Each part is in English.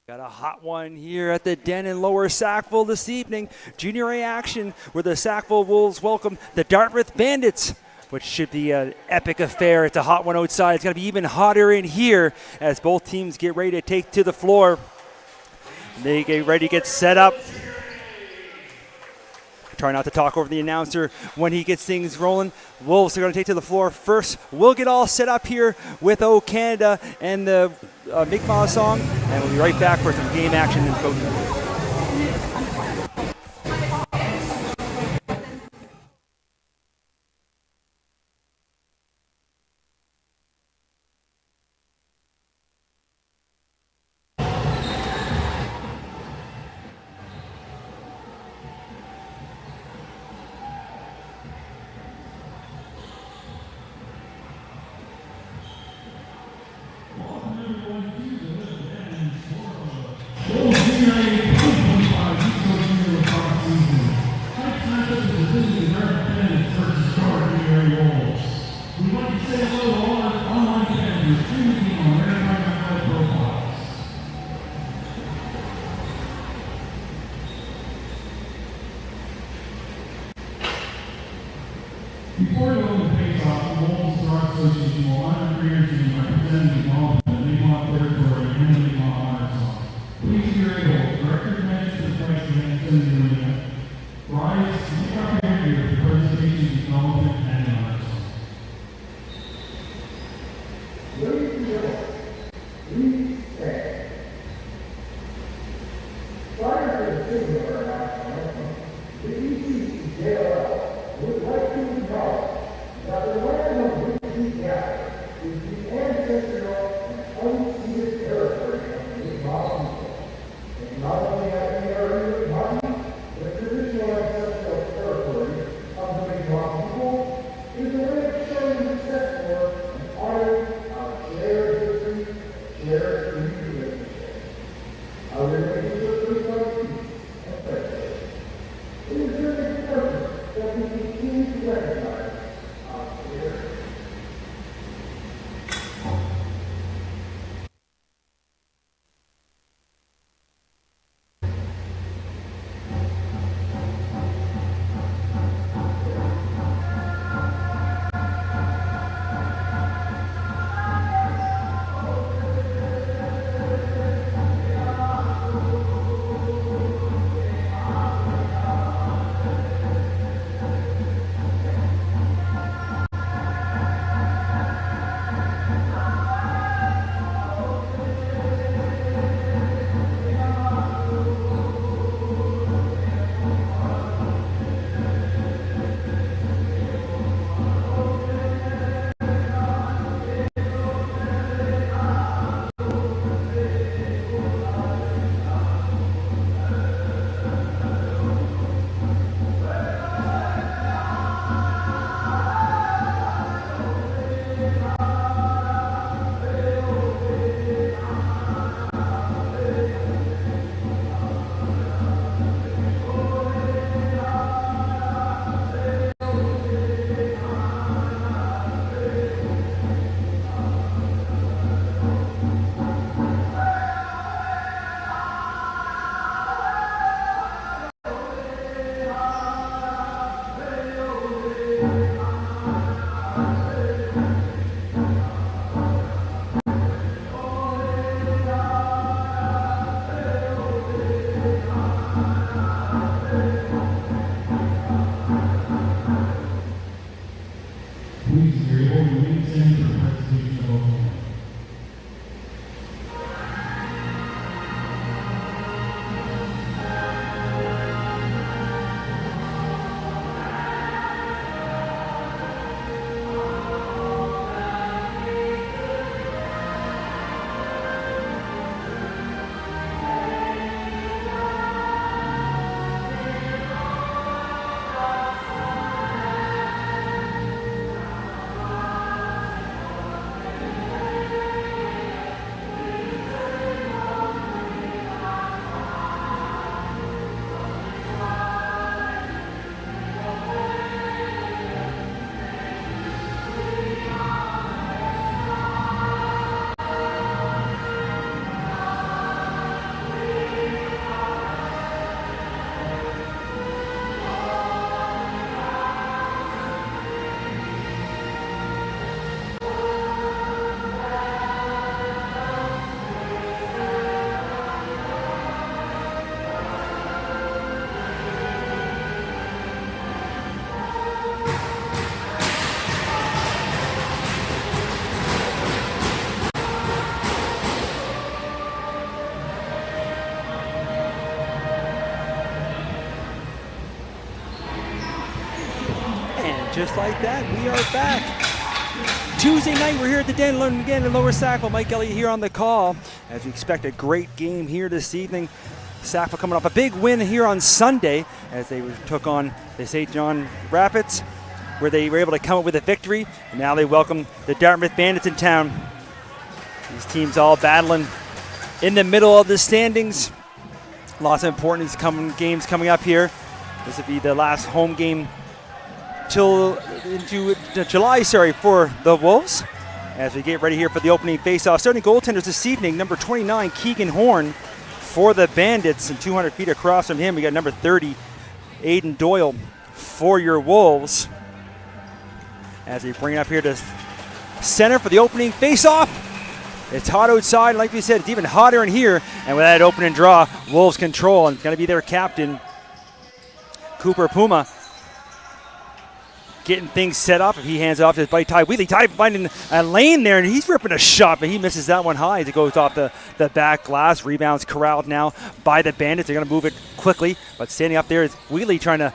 Got a hot one here at the Den in Lower Sackville this evening. Junior A action where the Sackville Wolves welcome the Dartmouth Bandits, which should be an epic affair. It's a hot one outside. It's going to be even hotter in here as both teams get ready to take to the floor. They get ready to get set up. Try not to talk over the announcer when he gets things rolling. Wolves are going to take to the floor first. We'll get all set up here with O Canada and the Mi'kmaq song, and we'll be right back for some game action and coaching. Before you open the face-off, the Wolves Rock Association will honor the team by presenting the ball to the Mi'kmaq territory and the Mi'kmaq honor song. Please be able to recognize the Vice Chancellor in the arena. Rise, Mi'kmaq Heritage, the presentation, acknowledgement, and the honor song. Ladies and gentlemen, please stand. Prior to the singing of our national anthem, the ECJLL would like to acknowledge that the land on which we gather is the ancestral and unceded territory of the Mi'kmaq people. And not only have we earned the body, the traditional ancestral territory of the Mi'kmaq people is a way of showing respect for and honoring our shared history, shared just like that, we are back. Tuesday night, we're here at the Den again in Lower Sackville. Mike Elliott here on the call as we expect a great game here this evening. Sackville coming off a big win here on Sunday as they took on the St. John Rapids, where they were able to come up with a victory. And now they welcome the Dartmouth Bandits in town. These teams all battling in the middle of the standings. Lots of important games coming up here. This will be the last home game till into July, for the Wolves. As we get ready here for the opening face-off. Starting goaltenders this evening, number 29, Keegan Horn for the Bandits, and 200 feet across from him, we got number 30, Aiden Doyle for your Wolves. As we bring it up here to center for the opening face-off. It's hot outside, like we said, it's even hotter in here, and with that open and draw, Wolves control, and it's going to be their captain, Cooper Puma, getting things set up. If he hands it off to his buddy Ty Wheatley. Ty finding a lane there, and he's ripping a shot, but he misses that one high as it goes off the back glass. Rebounds corralled now by the Bandits. They're going to move it quickly, but standing up there is Wheatley trying to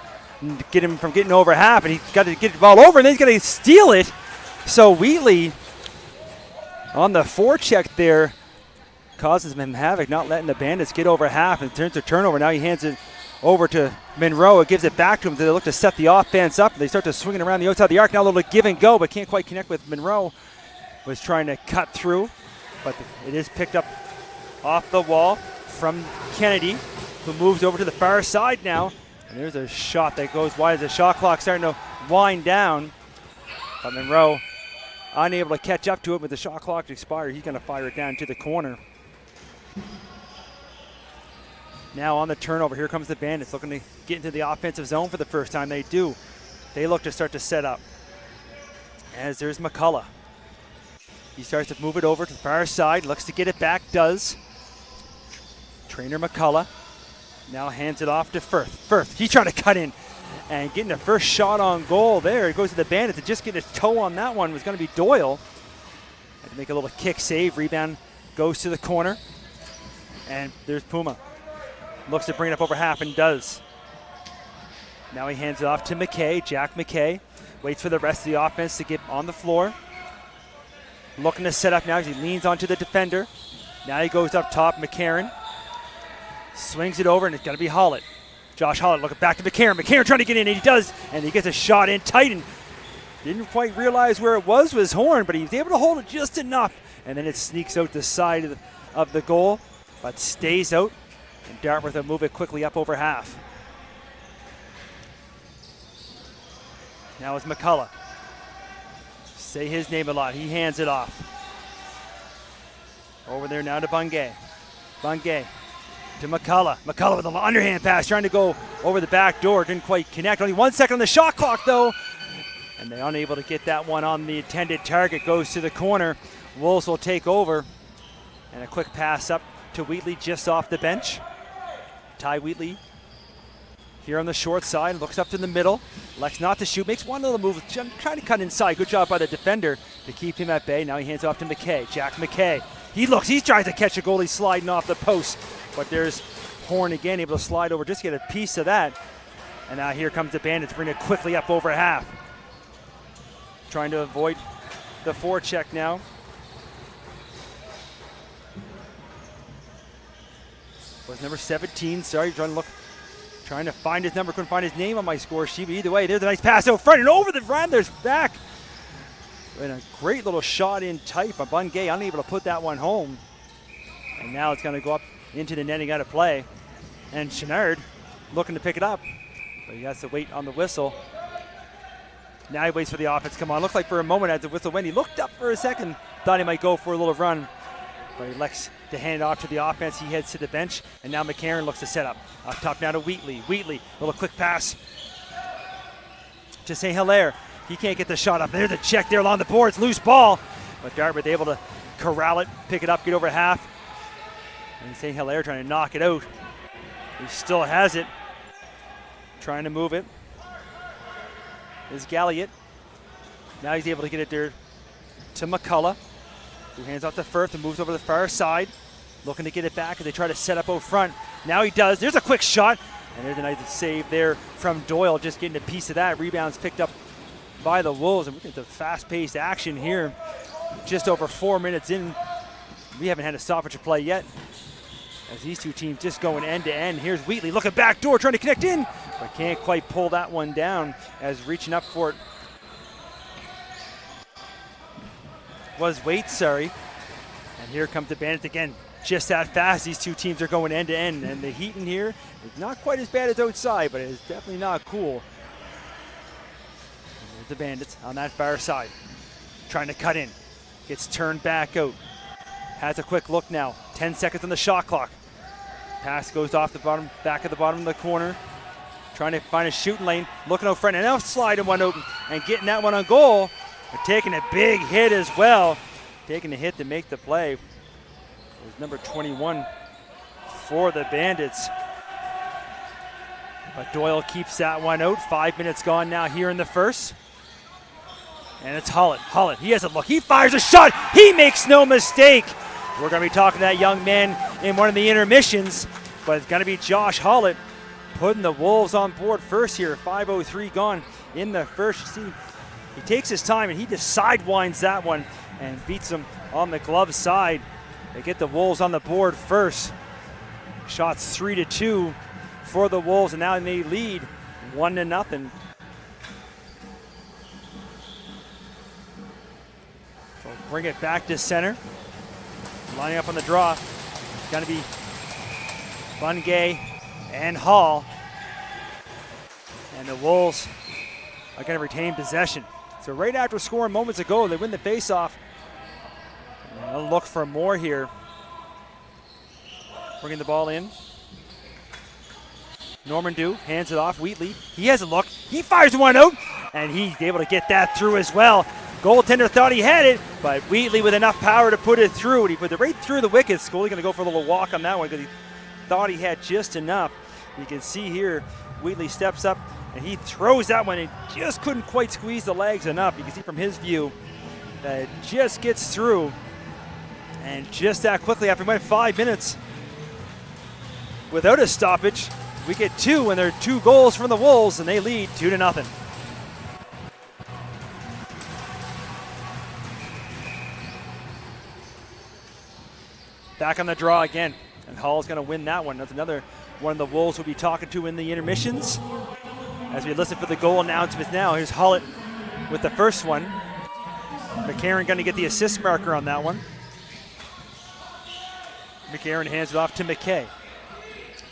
get him from getting over half, and he's got to get the ball over, and then he's going to steal it. So Wheatley on the forecheck there causes him havoc, not letting the Bandits get over half, and turns to turnover. Now he hands it over to Monroe. It gives it back to him. They look to set the offense up. They start to swing it around the outside of the arc. Now a little give and go, but can't quite connect with Monroe. Was trying to cut through, but it is picked up off the wall from Kennedy, who moves over to the far side now. And there's a shot that goes wide as the shot clock starting to wind down. But Monroe unable to catch up to it with the shot clock expired. He's going to fire it down to the corner. Now on the turnover, here comes the Bandits looking to get into the offensive zone for the first time. They do. They look to start to set up. As there's McCullough. He starts to move it over to the far side, looks to get it back, does. Trainer McCullough now hands it off to Firth. Firth, he's trying to cut in and getting the first shot on goal there. It goes to the Bandits to just get his toe on that one was going to be Doyle. Had to make a little kick save. Rebound goes to the corner. And there's Puma. Looks to bring it up over half and does. Now he hands it off to McKay, Jack McKay. Waits for the rest of the offense to get on the floor. Looking to set up now as he leans onto the defender. Now he goes up top, McCarron. Swings it over and it's going to be Hollett. Josh Hollett looking back to McCarron. McCarron trying to get in and he does. And he gets a shot in tight and didn't quite realize where it was with his horn, but he was able to hold it just enough. And then it sneaks out the side of the goal, but stays out. And Dartmouth will move it quickly up over half. Now it's McCullough. Say his name a lot. He hands it off. Over there now to Bungay. Bungay to McCullough. McCullough with an underhand pass, trying to go over the back door. Didn't quite connect. Only 1 second on the shot clock, though. And they're unable to get that one on the intended target. Goes to the corner. Wolves will take over. And a quick pass up to Wheatley just off the bench. Ty Wheatley here on the short side, looks up to the middle, elects not to shoot, makes one little move, trying to cut inside. Good job by the defender to keep him at bay. Now he hands off to McKay, Jack McKay. He tries to catch a goalie sliding off the post, but there's Horn again, able to slide over, just get a piece of that. And now here comes the Bandits, bring it quickly up over half. Trying to avoid the forecheck now. Was number 17, sorry, trying to find his number, couldn't find his name on my score sheet, but either way, there's a nice pass out front and over the Rattlers back. And a great little shot in tight, but Bungay unable to put that one home. And now it's going to go up into the netting out of play. And Chenard looking to pick it up, but he has to wait on the whistle. Now he waits for the offense to come on. Looks like for a moment as the whistle went, he looked up for a second, thought he might go for a little run. But he elects to hand it off to the offense. He heads to the bench, and now McCarron looks to set up. Up top now to Wheatley. Wheatley, little quick pass to St. Hilaire. He can't get the shot up. There's a check there along the boards. Loose ball. But Dartmouth able to corral it, pick it up, get over half. And St. Hilaire trying to knock it out. He still has it. Trying to move it. Is Galliot. Now he's able to get it there to McCullough, who hands off to Firth and moves over to the far side, looking to get it back as they try to set up out front. Now he does. There's a quick shot, and there's a nice save there from Doyle, just getting a piece of that. Rebounds picked up by the Wolves, and we're getting the fast-paced action here. Just over 4 minutes in. We haven't had a stoppage of play yet, as these two teams just going end to end. Here's Wheatley looking back door, trying to connect in, but can't quite pull that one down, as reaching up for it was Waite, sorry. And here comes the Bandits again. Just that fast, these two teams are going end to end, and the heat in here is not quite as bad as outside, but it is definitely not cool. And there's the Bandits on that far side, trying to cut in. Gets turned back out. Has a quick look now. 10 seconds on the shot clock. Pass goes off the bottom, back at the bottom of the corner. Trying to find a shooting lane, looking out front, and now sliding one open and getting that one on goal. But taking a big hit as well. Taking the hit to make the play. It was number 21 for the Bandits. But Doyle keeps that one out. 5 minutes gone now here in the first. And it's Hollett. Hollett, he has a look. He fires a shot. He makes no mistake. We're going to be talking to that young man in one of the intermissions. But it's going to be Josh Hollett putting the Wolves on board first here. 5:03 gone in the first. See, he takes his time and he just sidewinds that one and beats them on the glove side. They get the Wolves on the board first. Shots 3-2 for the Wolves, and now they lead 1-0. So bring it back to center. Lining up on the draw. It's going to be Bungay and Hall. And the Wolves are going to retain possession. So right after scoring moments ago, they win the faceoff. And they'll look for more here. Bringing the ball in. Norman Dew hands it off. Wheatley, he has a look. He fires one out, and he's able to get that through as well. Goaltender thought he had it, but Wheatley with enough power to put it through, and he put it right through the wickets. Goalie going to go for a little walk on that one because he thought he had just enough. You can see here, Wheatley steps up, and he throws that one and just couldn't quite squeeze the legs enough. You can see from his view that it just gets through. And just that quickly, after we went 5 minutes without a stoppage, we get two, and there are 2 goals from the Wolves, and they lead 2-0. Back on the draw again, and Hall's going to win that one. That's another one the Wolves will be talking to in the intermissions. As we listen for the goal announcements now, here's Hollett with the first one. McCarron going to get the assist marker on that one. McCarron hands it off to McKay.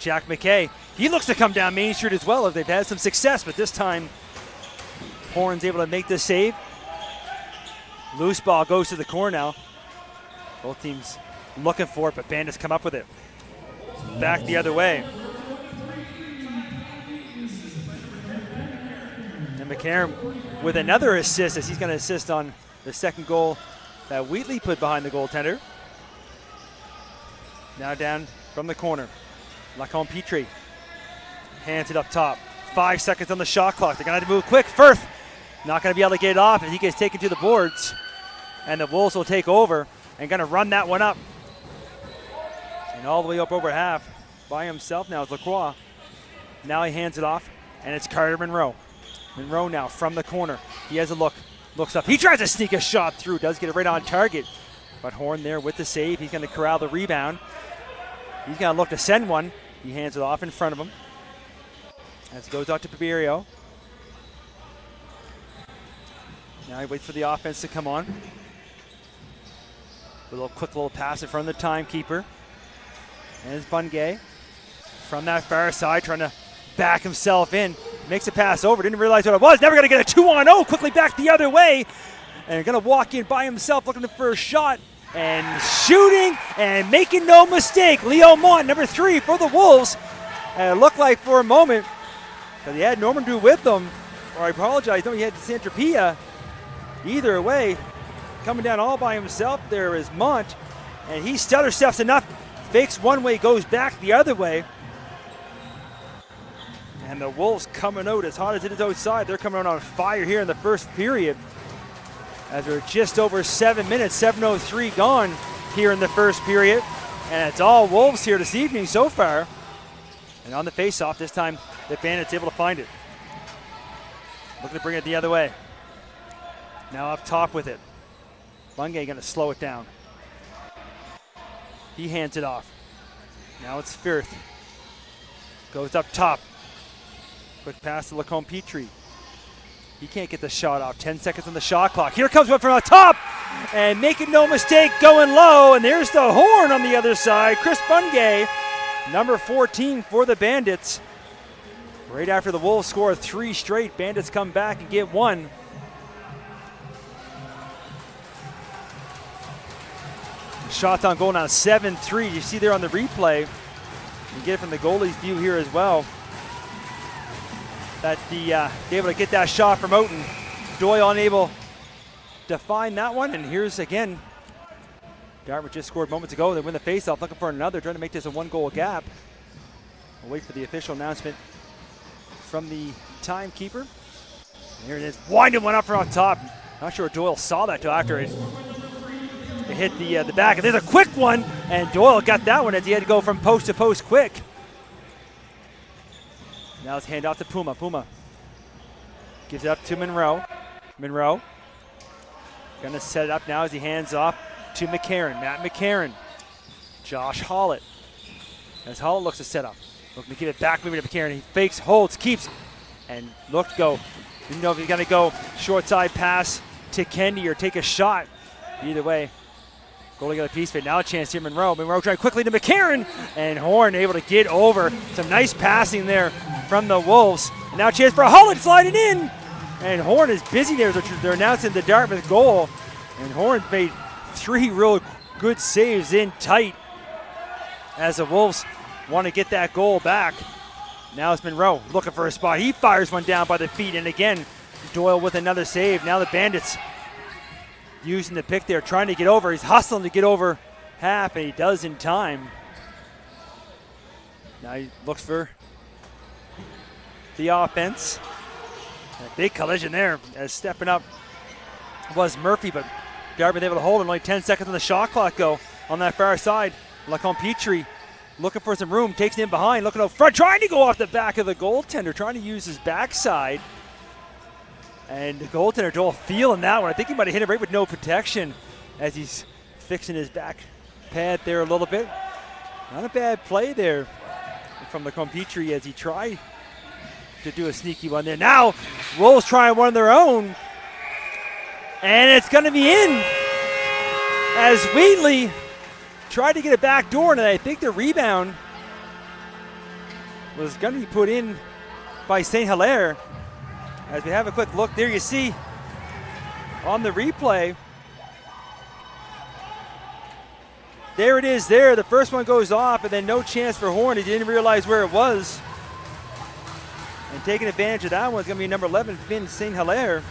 Jack McKay, he looks to come down Main Street as well, as they've had some success, but this time Horn's able to make the save. Loose ball goes to the corner now. Both teams looking for it, but Bandits come up with it. Back the other way. And McCarron with another assist, as he's going to assist on the second goal that Wheatley put behind the goaltender. Now down from the corner. Lacombe Petrie hands it up top. 5 seconds on the shot clock. They're going to have to move quick. Firth not going to be able to get it off, and he gets taken to the boards. And the Wolves will take over and going to run that one up. And all the way up over half by himself now is Lacroix. Now he hands it off, and it's Carter Monroe. Monroe now from the corner. He has a look. Looks up. He tries to sneak a shot through. Does get it right on target. But Horn there with the save. He's going to corral the rebound. He's going to look to send one. He hands it off in front of him. As it goes out to Pabirio. Now he waits for the offense to come on. A little quick little pass in front of the timekeeper. And it's Bungay from that far side trying to back himself in. Makes a pass over. Didn't realize what it was. Never going to get a 2-on-0. Quickly back the other way. And going to walk in by himself looking for a shot. And shooting and making no mistake. Leo Mont, number 3 for the Wolves. And it looked like for a moment that he had Norman Drew with them. Or I apologize, no, he had Santropia. Either way, coming down all by himself there is Mont. And he stutter steps enough. Fakes one way, goes back the other way. And the Wolves coming out as hot as it is outside. They're coming out on fire here in the first period. As we're just over 7 minutes, 7:03 gone here in the first period. And it's all Wolves here this evening so far. And on the faceoff, this time the Bandits able to find it. Looking to bring it the other way. Now up top with it. Bungay going to slow it down. He hands it off. Now it's Firth. Goes up top. Quick pass to Lacombe Petrie. He can't get the shot off. 10 seconds on the shot clock. Here comes one from the top. And making no mistake, going low. And there's the horn on the other side. Chris Bungay, number 14 for the Bandits. Right after the Wolves score 3 straight, Bandits come back and get 1. Shots on goal now 7-3. You see there on the replay. You get it from the goalie's view here as well. That able to get that shot from Outen. Doyle unable to find that one. And here's again, Dartmouth just scored moments ago. They win the faceoff, looking for another, trying to make this a 1-goal gap. We'll wait for the official announcement from the timekeeper. And here it is, winding one up from up top. Not sure Doyle saw that till after it hit the back. And there's a quick one, and Doyle got that one as he had to go from post to post quick. Now it's hand off to Puma. Puma gives it up to Monroe. Monroe gonna set it up now as he hands off to McCarron. Matt McCarron. Josh Hollett. As Hollett looks to set up. Looking to give it back, moving to McCarron. He fakes, holds, keeps, and look to go. Didn't know if he's gonna go short side pass to Kendi or take a shot. Either way, goalie got a piece of it. Now a chance here, Monroe. Monroe trying quickly to McCarron, and Horn able to get over. Some nice passing there from the Wolves. And now a chance for Hollett sliding in. And Horn is busy there. They're announcing the Dartmouth goal. And Horn made 3 real good saves in tight as the Wolves want to get that goal back. Now it's Monroe looking for a spot. He fires one down by the feet. And again, Doyle with another save. Now the Bandits using the pick there, trying to get over. He's hustling to get over half, and he does in time. Now he looks for the offense. A big collision there as stepping up was Murphy, but Dartmouth able to hold him. Only 10 seconds on the shot clock go on that far side. Lacombe Petrie looking for some room, takes him behind, looking out front, trying to go off the back of the goaltender, trying to use his backside. And the goaltender, Joel, feeling that one. I think he might have hit it right with no protection as he's fixing his back pad there a little bit. Not a bad play there from Lacombe Petrie as he tried to do a sneaky one there. Now, Wolves trying one of their own. And it's going to be in as Wheatley tried to get a back door, and I think the rebound was going to be put in by St. Hilaire. As we have a quick look there, you see on the replay, there it is there. The first one goes off, and then no chance for Horn. He didn't realize where it was. And taking advantage of that one is going to be number 11, Finn St. Hilaire.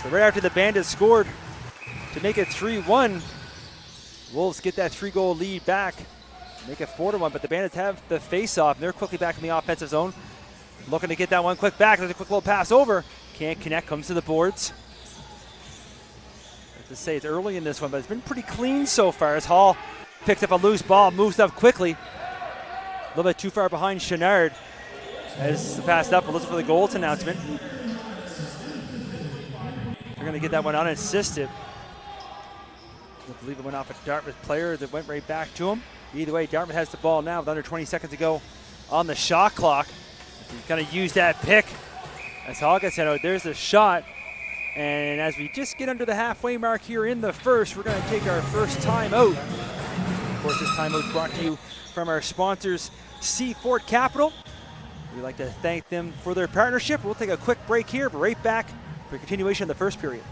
So right after the Bandits scored to make it 3-1, Wolves get that 3-goal lead back, make it 4-1, but the Bandits have the face-off, and they're quickly back in the offensive zone. Looking to get that one quick back. There's a quick little pass over. Can't connect, comes to the boards. I have to say it's early in this one, but it's been pretty clean so far as Hall picks up a loose ball, moves up quickly. A little bit too far behind Chenard as the pass up. We'll listen for the goals announcement. They're going to get that one unassisted. I believe it went off a Dartmouth player that went right back to him. Either way, Dartmouth has the ball now with under 20 seconds to go on the shot clock. He's going to use that pick. As Hawkins said, oh, there's a shot. And as we just get under the halfway mark here in the first, we're going to take our first timeout. Of course, this timeout is brought to you from our sponsors, Seafort Capital. We'd like to thank them for their partnership. We'll take a quick break here, but right back for continuation of the first period.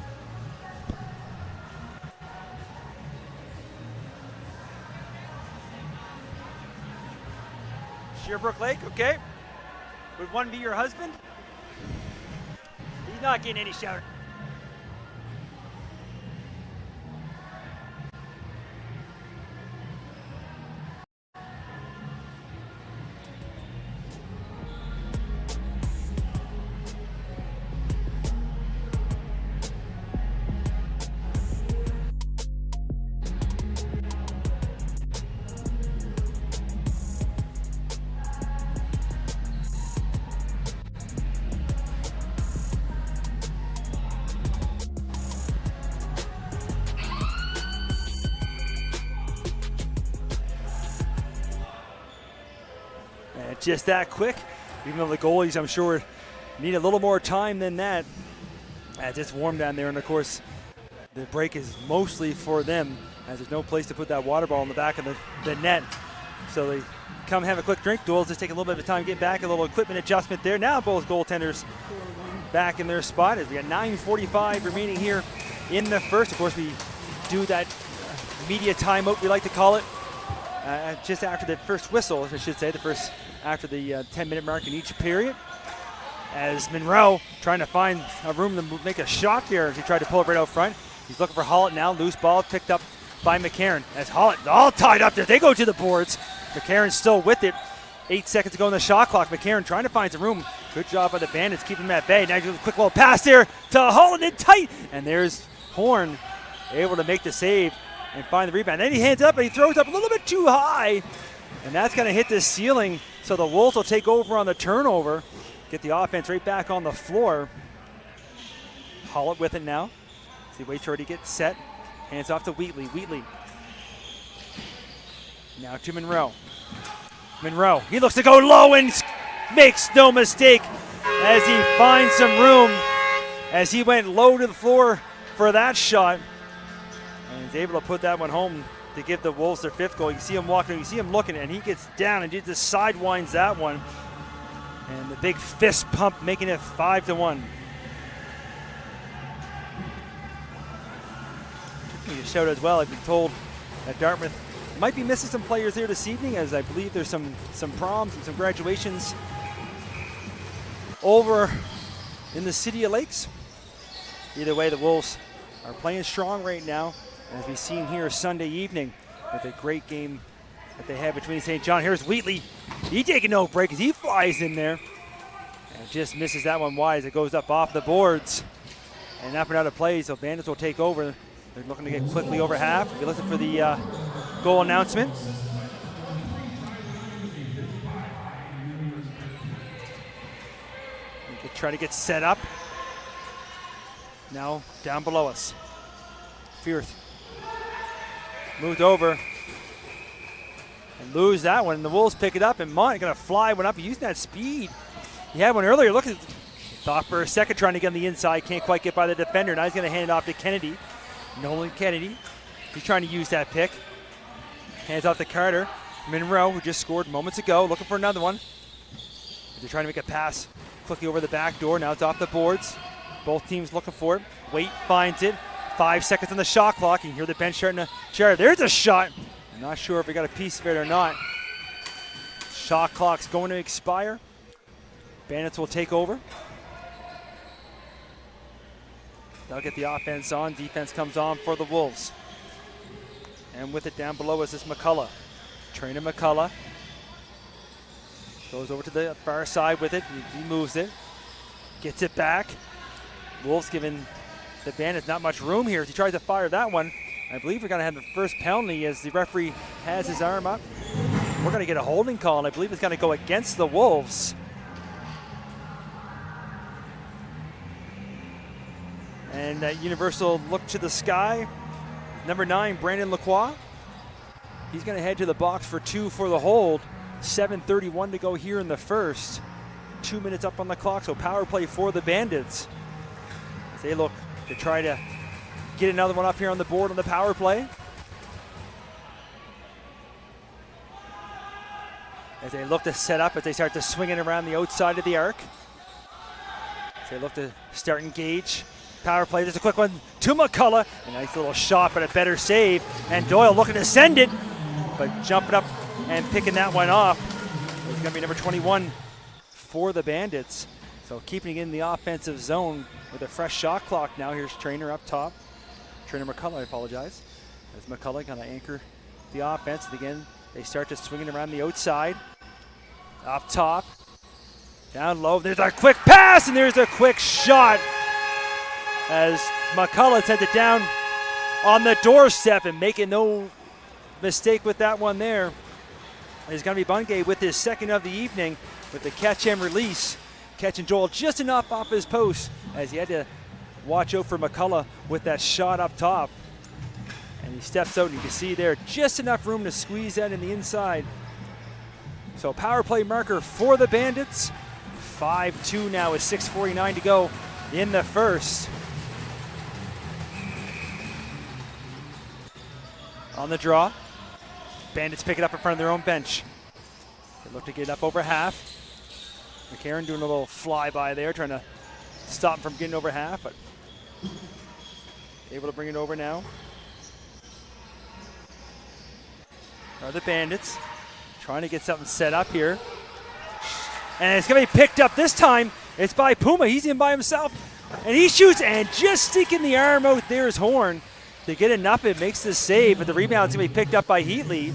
Sherbrooke Lake, okay. Would one be your husband? He's not getting any shout. just that quick, even though the goalies, I'm sure, need a little more time than that as it's warm down there. And, of course, the break is mostly for them as there's no place to put that water ball in the back of the net. So they come have a quick drink. Doyle's just taking a little bit of time getting back, a little equipment adjustment there. Now both goaltenders back in their spot as we got 9:45 remaining here in the first. Of course, we do that media timeout, we like to call it, just after the first whistle, I should say, after the 10-minute mark in each period. As Monroe trying to find a room to make a shot there as he tried to pull it right out front. He's looking for Hollett now. Loose ball picked up by McCarron. As Hollett all tied up there. They go to the boards. McCarron's still with it. 8 seconds to go on the shot clock. McCarron trying to find some room. Good job by the Bandits keeping him at bay. Now a quick little pass there to Hollett in tight. And there's Horn able to make the save and find the rebound. Then he hands up and he throws up a little bit too high. And that's going to hit the ceiling. So the Wolves will take over on the turnover. Get the offense right back on the floor. Hollett with it now. As he waits for it to get set. Hands off to Wheatley. Wheatley. Now to Monroe. Monroe. He looks to go low and makes no mistake as he finds some room as he went low to the floor for that shot. And he's able to put that one home to give the Wolves their 5th goal. You see him walking, you see him looking, and he gets down and just sidewinds that one. And the big fist pump making it 5-1. Need a shout as well. I've been told that Dartmouth might be missing some players here this evening, as I believe there's some proms and some graduations over in the City of Lakes. Either way, the Wolves are playing strong right now, as we've seen here Sunday evening with a great game that they have between St. John. Here's Wheatley. He taking no break as he flies in there and just misses that one wide as it goes up off the boards and up and out of play. So Bandits will take over. They're looking to get quickly over half. If you listen for the goal announcement. We try to get set up. Now down below us. Firth moved over and lose that one. The Wolves pick it up, and Mont going to fly one up using that speed. He had one earlier. Look at, thought for a second trying to get on the inside. Can't quite get by the defender. Now he's going to hand it off to Kennedy. Nolan Kennedy. He's trying to use that pick. Hands off to Carter. Monroe, who just scored moments ago, looking for another one. They're trying to make a pass quickly over the back door. Now it's off the boards. Both teams looking for it. Waite finds it. 5 seconds on the shot clock. You can hear the bench starting to chair. There's a shot. I'm not sure if we got a piece of it or not. Shot clock's going to expire. Bandits will take over. They'll get the offense on. Defense comes on for the Wolves. And with it down below us is McCullough. Trainer McCullough goes over to the far side with it. He moves it. Gets it back. Wolves giving the Bandits not much room here as he tries to fire that one. I believe we're going to have the first penalty as the referee has his arm up. We're going to get a holding call, and I believe it's going to go against the Wolves. And that universal look to the sky. Number 9, Brandon Lacroix. He's going to head to the box for 2 for the hold. 7:31 to go here in the first. 2 minutes up on the clock, so power play for the Bandits. As they look to try to get another one up here on the board on the power play. As they look to set up, as they start to swing it around the outside of the arc. As they look to start engage. Power play, there's a quick one to McCullough. A nice little shot, but a better save. And Doyle looking to send it, but jumping up and picking that one off. It's going to be number 21 for the Bandits. So keeping it in the offensive zone with a fresh shot clock now. Here's Trainer up top. Trainer McCullough, I apologize. As McCullough going to anchor the offense. And again, they start to swing it around the outside. Up top. Down low. There's a quick pass, and there's a quick shot. As McCullough sends it down on the doorstep and making no mistake with that one there. It's going to be Bungay with his second of the evening with the catch and release. Catching Joel just enough off his post as he had to watch out for McCullough with that shot up top. And he steps out and you can see there just enough room to squeeze that in the inside. So power play marker for the Bandits. 5-2 now with 6:49 to go in the first. On the draw, Bandits pick it up in front of their own bench. They look to get up over half. McCarron doing a little flyby there, trying to stop him from getting over half, but able to bring it over now. Are the Bandits trying to get something set up here. And it's going to be picked up this time. It's by Puma. He's in by himself. And he shoots and just sticking the arm out there is Horn. To get enough, it makes the save, but the rebound's going to be picked up by Heatley.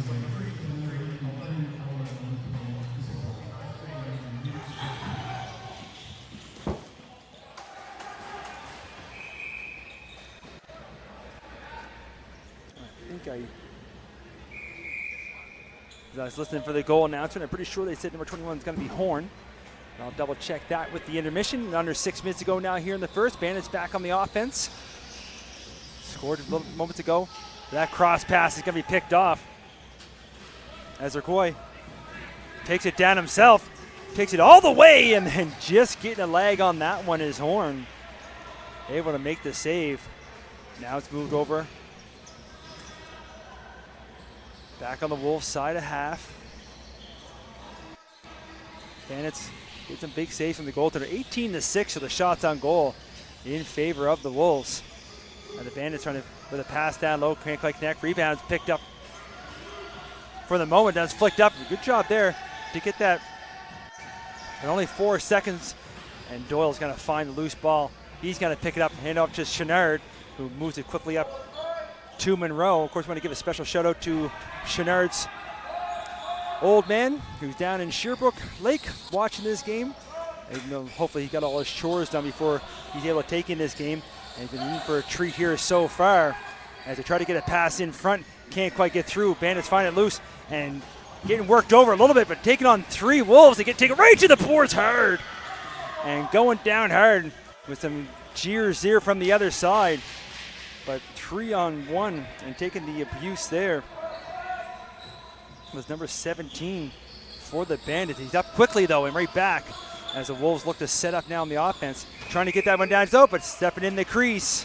I was listening for the goal announcement. I'm pretty sure they said number 21 is going to be Horn. I'll double check that with the intermission. Under 6 minutes to go now here in the first. Bandits back on the offense. Scored a little moments ago. That cross pass is going to be picked off. As Urquois takes it down himself. Takes it all the way, and then just getting a lag on that one is Horn. Able to make the save. Now it's moved over. Back on the Wolves' side of half. Bandits get some big saves from the goaltender. 18-6 for the shots on goal in favor of the Wolves. And the Bandits trying to, with a pass down low, can't quite connect. Rebounds picked up for the moment. That's flicked up. Good job there to get that. And only 4 seconds, and Doyle's going to find the loose ball. He's going to pick it up and hand it off to Chenard, who moves it quickly up to Monroe. Of course, we want to give a special shout out to Chenard's old man, who's down in Sherbrooke Lake watching this game. And, you know, hopefully he got all his chores done before he's able to take in this game. And he's been in for a treat here so far as they try to get a pass in front. Can't quite get through. Bandits find it loose and getting worked over a little bit, but taking on 3 Wolves. They get taken right to the boards hard and going down hard with some jeers there from the other side. But 3-on-1 and taking the abuse there was number 17 for the Bandits. He's up quickly though and right back as the Wolves look to set up now on the offense. Trying to get that one down, but stepping in the crease.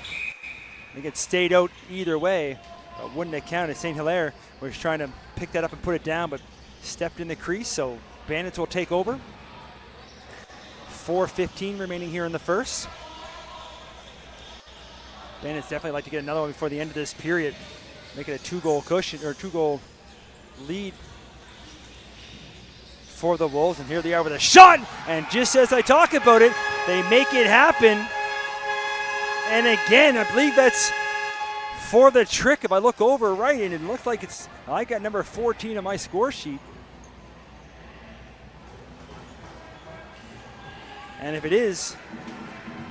I think it stayed out either way, but wouldn't have counted. St. Hilaire was trying to pick that up and put it down, but stepped in the crease, so Bandits will take over. 4:15 remaining here in the first. Bandits definitely like to get another one before the end of this period. Make it a 2-goal cushion, or 2-goal lead for the Wolves. And here they are with a shot, and just as I talk about it, they make it happen. And again, I believe that's for the trick. If I look over right, and it looks like it's, I got number 14 on my score sheet. And if it is,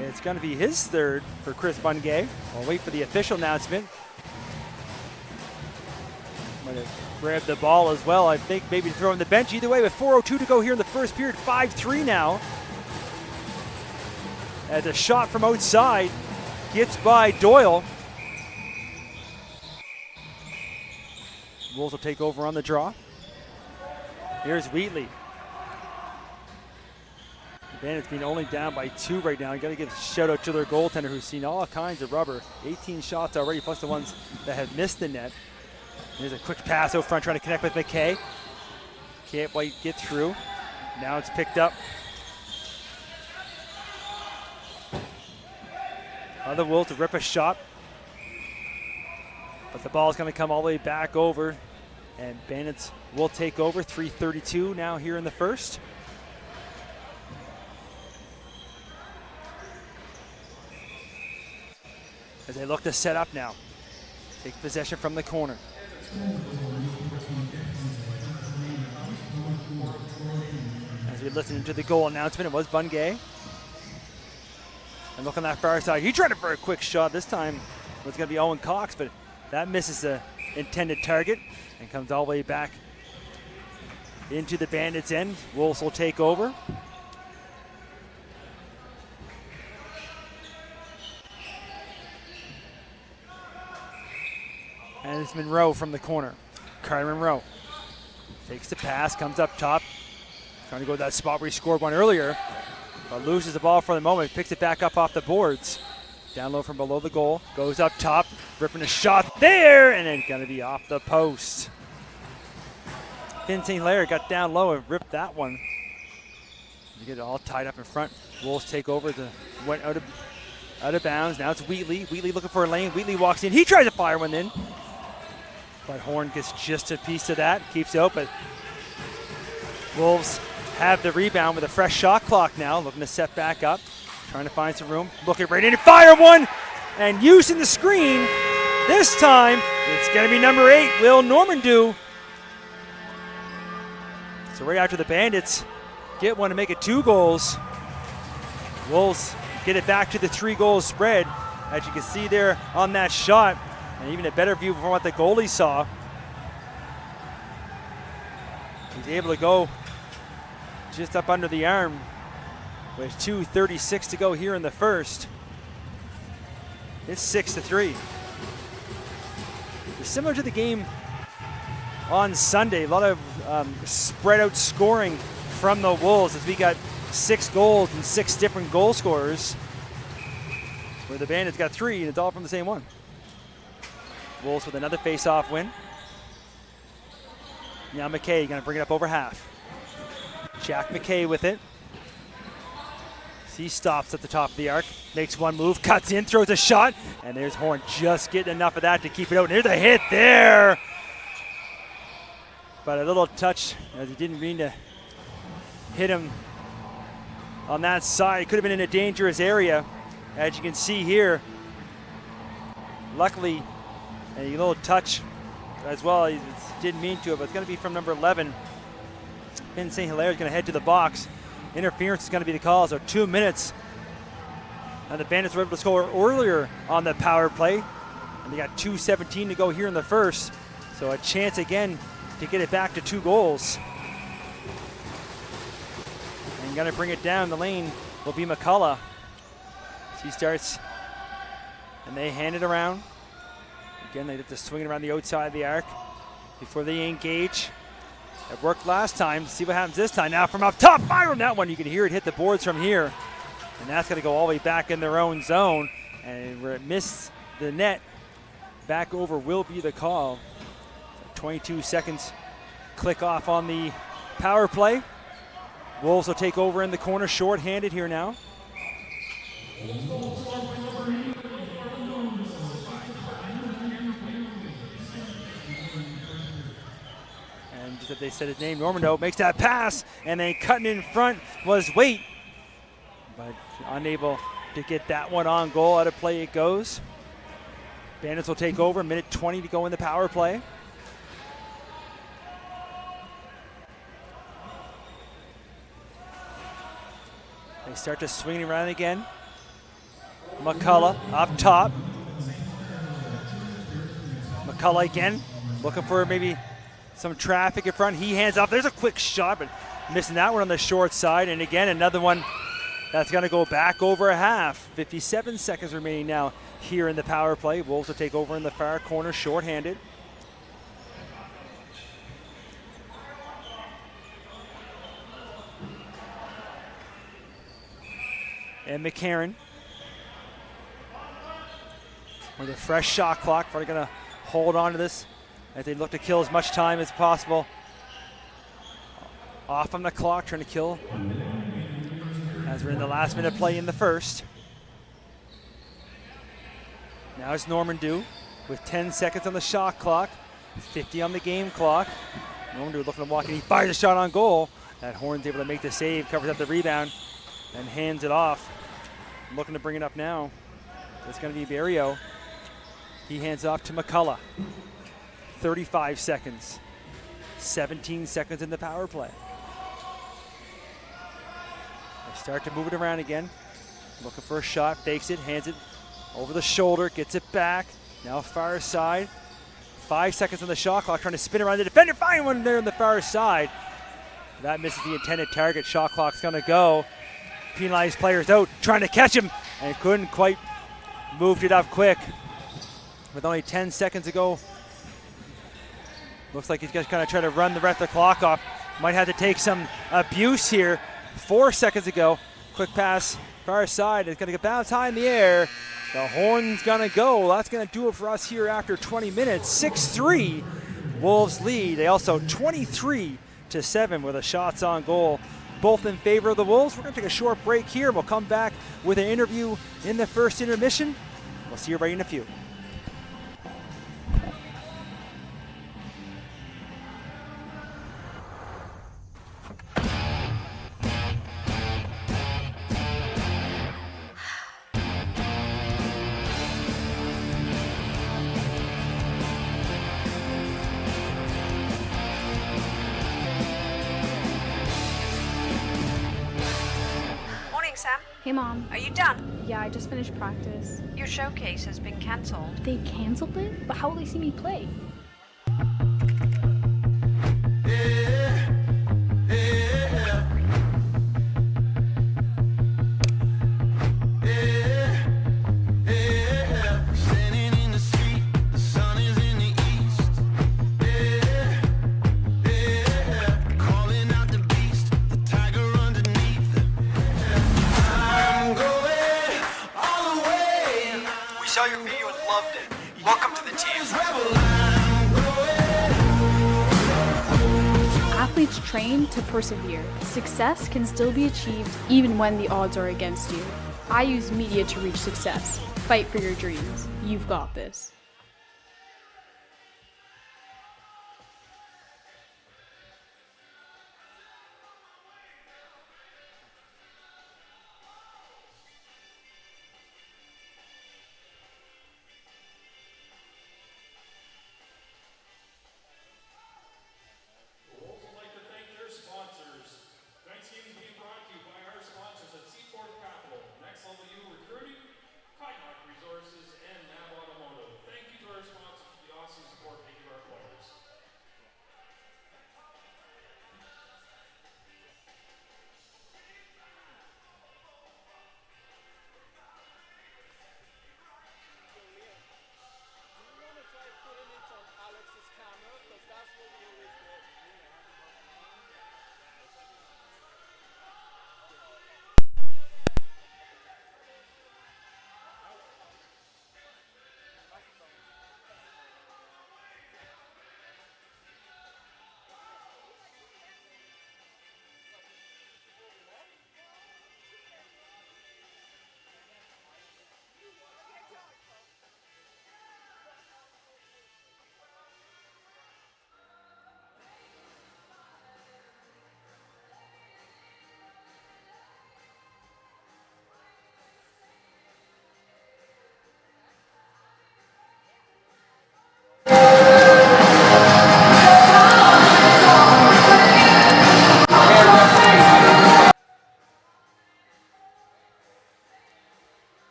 it's going to be his third for Chris Bungay. I'll wait for the official announcement. Might have grabbed the ball as well. I think maybe to throw on the bench. Either way, with 4:02 to go here in the first period, 5-3 now. As a shot from outside gets by Doyle. Wolves will take over on the draw. Here's Wheatley. Bandits being only down by 2 right now. You got to give a shout out to their goaltender who's seen all kinds of rubber. 18 shots already, plus the ones that have missed the net. There's a quick pass out front trying to connect with McKay. Can't quite get through. Now it's picked up. Other Wolves to rip a shot. But the ball's going to come all the way back over. And Bandits will take over. 3:32 now here in the first. As they look to set up now. Take possession from the corner. As we listen to the goal announcement, it was Bungay. And look on that far side. He tried it for a quick shot. This time it was going to be Owen Cox, but that misses the intended target and comes all the way back into the Bandits' end. Wolves will take over. And it's Monroe from the corner. Carter Monroe Takes the pass, comes up top. Trying to go to that spot where he scored one earlier. But loses the ball for the moment. Picks it back up off the boards. Down low from below the goal. Goes up top. Ripping a shot there. And then going to be off the post. Finn St. Hilaire got down low and ripped that one. You get it all tied up in front. Wolves take over. Went out of bounds. Now it's Wheatley. Wheatley looking for a lane. Wheatley walks in. He tries to fire one in. But Horn gets just a piece of that. Keeps it open. Wolves have the rebound with a fresh shot clock now. Looking to set back up. Trying to find some room. Looking right in and fire one. And using the screen. This time, it's going to be number 8, Will Normandeau. So right after the Bandits get one to make it 2 goals. Wolves get it back to the 3-goal spread. As you can see there on that shot. And even a better view from what the goalie saw. He's able to go just up under the arm with 2:36 to go here in the first. It's 6-3. It's similar to the game on Sunday. A lot of spread out scoring from the Wolves as we got 6 goals and 6 different goal scorers. Where the Bandits got 3 and it's all from the same one. Wolves with another face-off win. Now McKay going to bring it up over half. Jack McKay with it. He stops at the top of the arc, makes one move, cuts in, throws a shot, and there's Horn just getting enough of that to keep it out. And there's a hit there. But a little touch as he didn't mean to hit him on that side. Could have been in a dangerous area, as you can see here. Luckily, a little touch as well. He didn't mean to, but it's going to be from number 11. Finn St. Hilaire is going to head to the box. Interference is going to be the call, so 2 minutes. And the Bandits were able to score earlier on the power play. And they got 2:17 to go here in the first. So a chance again to get it back to 2 goals. And going to bring it down the lane will be McCullough. He starts, and they hand it around. Again, they did the swing around the outside of the arc before they engage. It worked last time. See what happens this time. Now from up top, fire on that one. You can hear it hit the boards from here. And that's going to go all the way back in their own zone. And where it missed the net, back over will be the call. 22 seconds click off on the power play. Wolves will take over in the corner, short-handed here now. That they said his name, Normandeau makes that pass, and then cutting in front was Waite, but unable to get that one on goal. Out of play it goes. Bandits will take over, minute 20 to go in the power play. They start to swing around again. McCullough up top. McCullough again, looking for maybe some traffic in front. He hands off. There's a quick shot, but missing that one on the short side. And again, another one that's going to go back over a half. 57 seconds remaining now here in the power play. Wolves will take over in the far corner, short-handed. And McCarron with a fresh shot clock. Probably going to hold on to this as they look to kill as much time as possible. Off on the clock, trying to kill as we're in the last minute play in the first. Now it's Normandeau with 10 seconds on the shot clock, 50 on the game clock. Normandeau looking to walk in, he fires a shot on goal. That Horn's able to make the save, covers up the rebound, and hands it off. Looking to bring it up now. It's going to be Barrio. He hands off to McCullough. 35 seconds. 17 seconds in the power play. They start to move it around again. Looking for a shot, fakes it, hands it over the shoulder, gets it back. Now far side. 5 seconds on the shot clock, trying to spin around the defender. Find one there on the far side. That misses the intended target. Shot clock's going to go. Penalized players out, trying to catch him, and couldn't quite moved it up quick. With only 10 seconds to go Looks like he's just kind of trying to run the rest of the clock off. Might have to take some abuse here. 4 seconds ago. Quick pass far side. It's going to get bounced high in the air. The horn's going to go. That's going to do it for us here after 20 minutes. 6-3 Wolves lead. They also 23-7 with the shots on goal. Both in favor of the Wolves. We're going to take a short break here. We'll come back with an interview in the first intermission. We'll see you right in a few. Sam? Hey, Mom. Are you done? Yeah, I just finished practice. Your showcase has been cancelled. They canceled it? But how will they see me play? Saw your video and loved it. Welcome to the team. Athletes train to persevere. Success can still be achieved even when the odds are against you. I use media to reach success. Fight for your dreams. You've got this.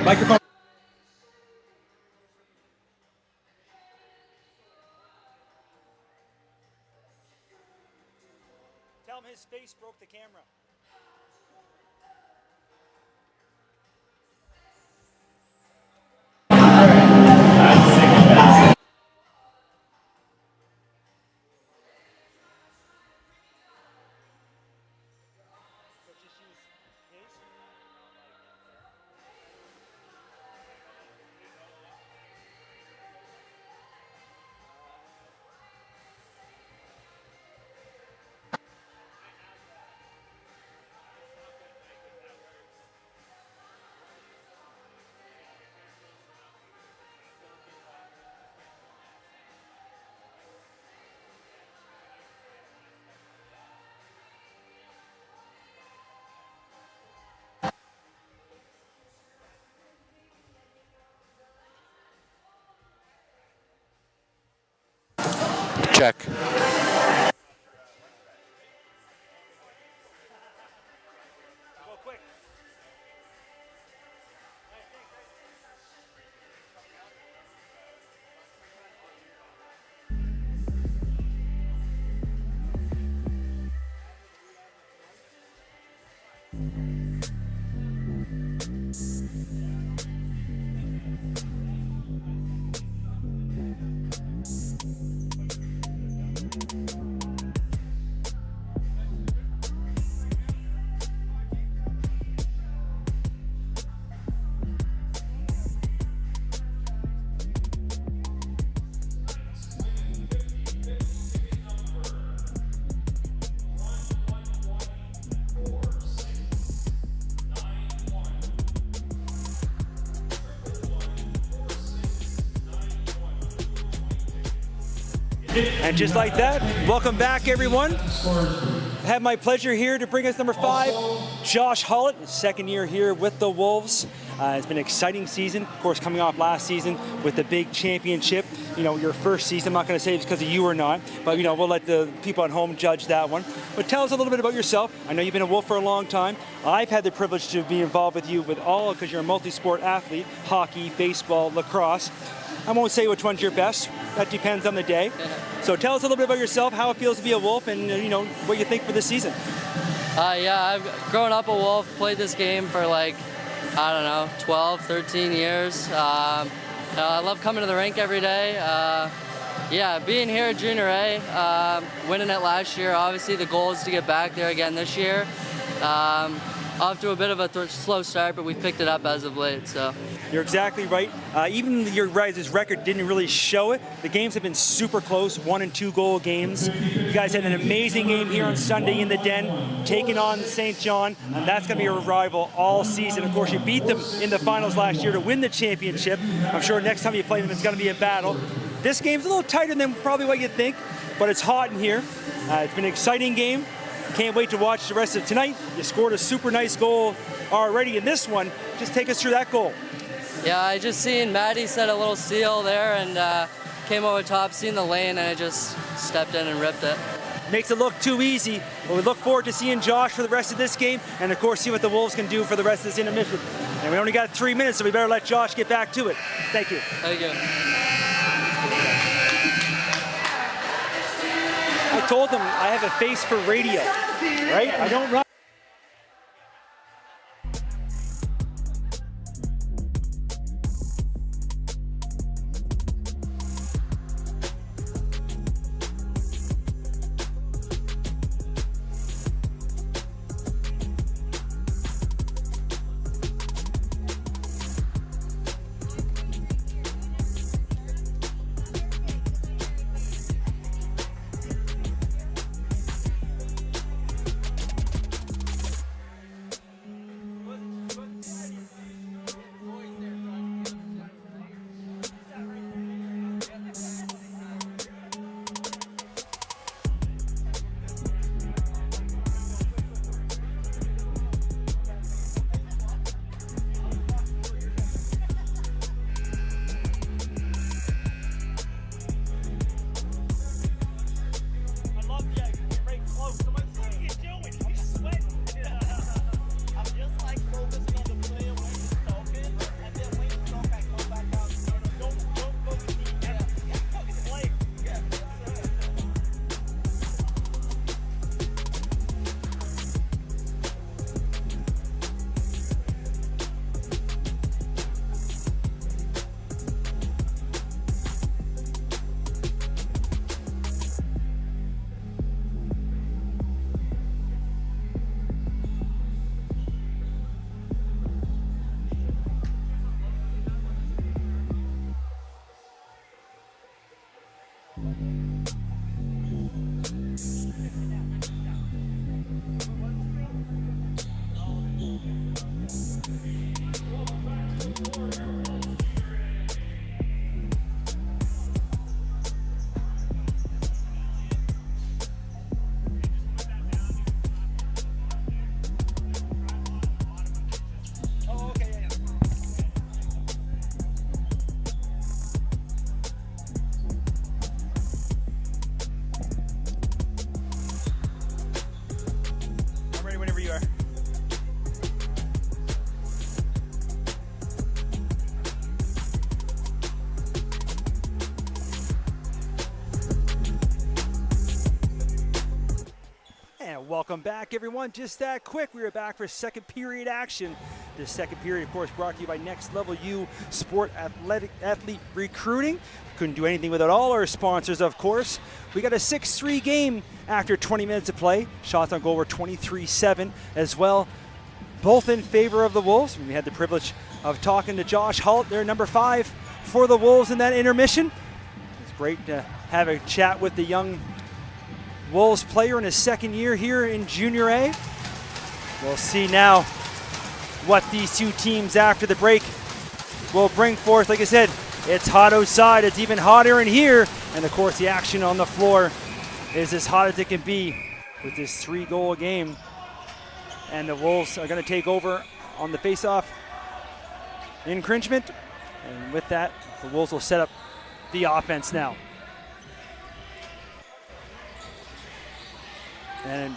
Microphone. Tell him his face broke the camera. Check. Go quick. And just like that, welcome back, everyone. I have my pleasure here to bring us number 5, Josh Hollett, his second year here with the Wolves. It's been an exciting season, of course, coming off last season with the big championship. You know, your first season, I'm not going to say it's because of you or not, but, you know, we'll let the people at home judge that one. But tell us a little bit about yourself. I know you've been a Wolf for a long time. I've had the privilege to be involved with you with all, because you're a multi-sport athlete, hockey, baseball, lacrosse. I won't say which one's your best. That depends on the day. So tell us a little bit about yourself, how it feels to be a Wolf, and you know what you think for this season. Yeah, I've grown up a Wolf, played this game for like, I don't know, 12, 13 years. I love coming to the rink every day. Yeah, being here at Junior A, winning it last year, obviously the goal is to get back there again this year. Off to a bit of a slow start, but we've picked it up as of late. So you're exactly right. Even your guys' record didn't really show it. The games have been super close, 1 and 2 goal games. You guys had an amazing game here on Sunday in the Den, taking on St. John, and that's going to be a rival all season. Of course, you beat them in the finals last year to win the championship. I'm sure next time you play them, it's going to be a battle. This game's a little tighter than probably what you'd think, but it's hot in here. It's been an exciting game. Can't wait to watch the rest of tonight. You scored a super nice goal already in this one. Just take us through that goal. Yeah, I just seen Maddie set a little seal there and came over top, seen the lane, and I just stepped in and ripped it. Makes it look too easy, but we look forward to seeing Josh for the rest of this game, and of course see what the Wolves can do for the rest of this intermission. And we only got 3 minutes, so we better let Josh get back to it. Thank you. Thank you. I told them I have a face for radio, right? I don't run. Welcome back, everyone. Just that quick, we are back for second period action. This second period, of course, brought to you by Next Level U Sport Athlete Recruiting. Couldn't do anything without all our sponsors, of course. We got a 6-3 game after 20 minutes of play. Shots on goal were 23-7 as well, both in favor of the Wolves. We had the privilege of talking to Josh Holt, their number 5 for the Wolves in that intermission. It's great to have a chat with the young Wolves player in his second year here in Junior A. We'll see now what these two teams after the break will bring forth. Like I said, it's hot outside. It's even hotter in here. And, of course, the action on the floor is as hot as it can be with this 3-goal game. And the Wolves are going to take over on the face-off infringement. And with that, the Wolves will set up the offense now. And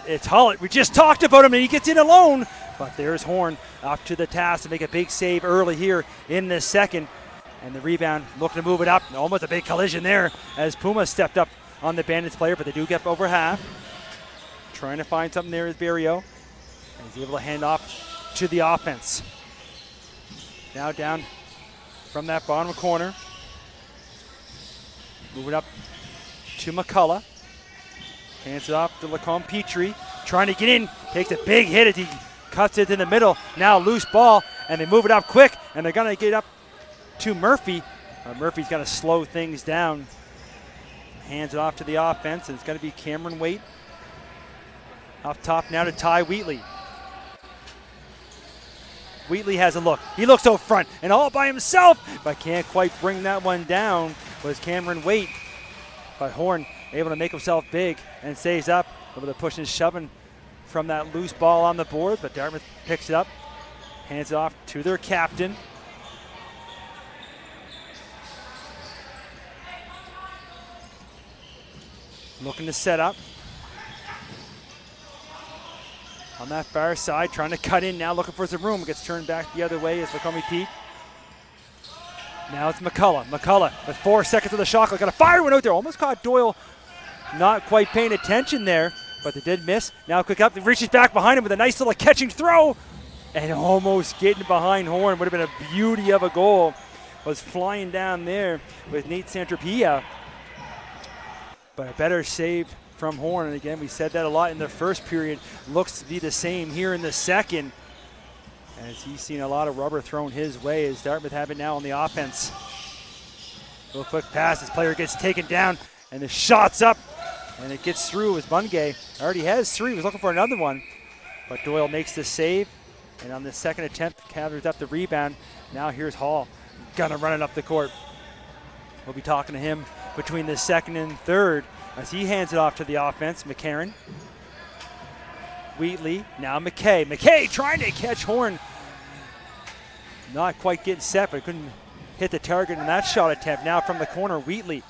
it's Hollett. We just talked about him, and he gets in alone. But there's Horn up to the task to make a big save early here in this second. And the rebound, looking to move it up. Almost a big collision there as Puma stepped up on the Bandits player, but they do get over half. Trying to find something there is Barrio. And he's able to hand off to the offense. Now down from that bottom corner. Move it up to McCullough. Hands it off to Lacombe Petrie. Trying to get in. Takes a big hit as he cuts it in the middle. Now loose ball, and they move it up quick, and they're going to get up to Murphy. Murphy's got to slow things down. Hands it off to the offense, and it's going to be Cameron Waite. Off top now to Ty Wheatley. Wheatley has a look. He looks out front and all by himself, but can't quite bring that one down. Was Cameron Waite. But Horn able to make himself big and stays up. A little bit of pushing and shoving from that loose ball on the board, but Dartmouth picks it up, hands it off to their captain. Looking to set up. On that far side, trying to cut in now, looking for some room. Gets turned back the other way as Lacombe Pete. Now it's McCullough. McCullough with 4 seconds of the shot clock. Got a fire one out there. Almost caught Doyle not quite paying attention there, but they did miss. Now quick up, reaches back behind him with a nice little catching throw. And almost getting behind Horn. Would have been a beauty of a goal. Was flying down there with Nate Santropia. But a better save from Horn. And again, we said that a lot in the first period. Looks to be the same here in the second, as he's seen a lot of rubber thrown his way, as Dartmouth have it now on the offense. Little quick pass, this player gets taken down, and the shot's up, and it gets through as Bungay already has 3. He was looking for another one, but Doyle makes the save, and on the second attempt, gathers up the rebound. Now here's Hall, gonna run it up the court. We'll be talking to him between the second and third as he hands it off to the offense. McCarron. Wheatley, now McKay. McKay trying to catch Horn. Not quite getting set, but couldn't hit the target in that shot attempt. Now from the corner, Wheatley.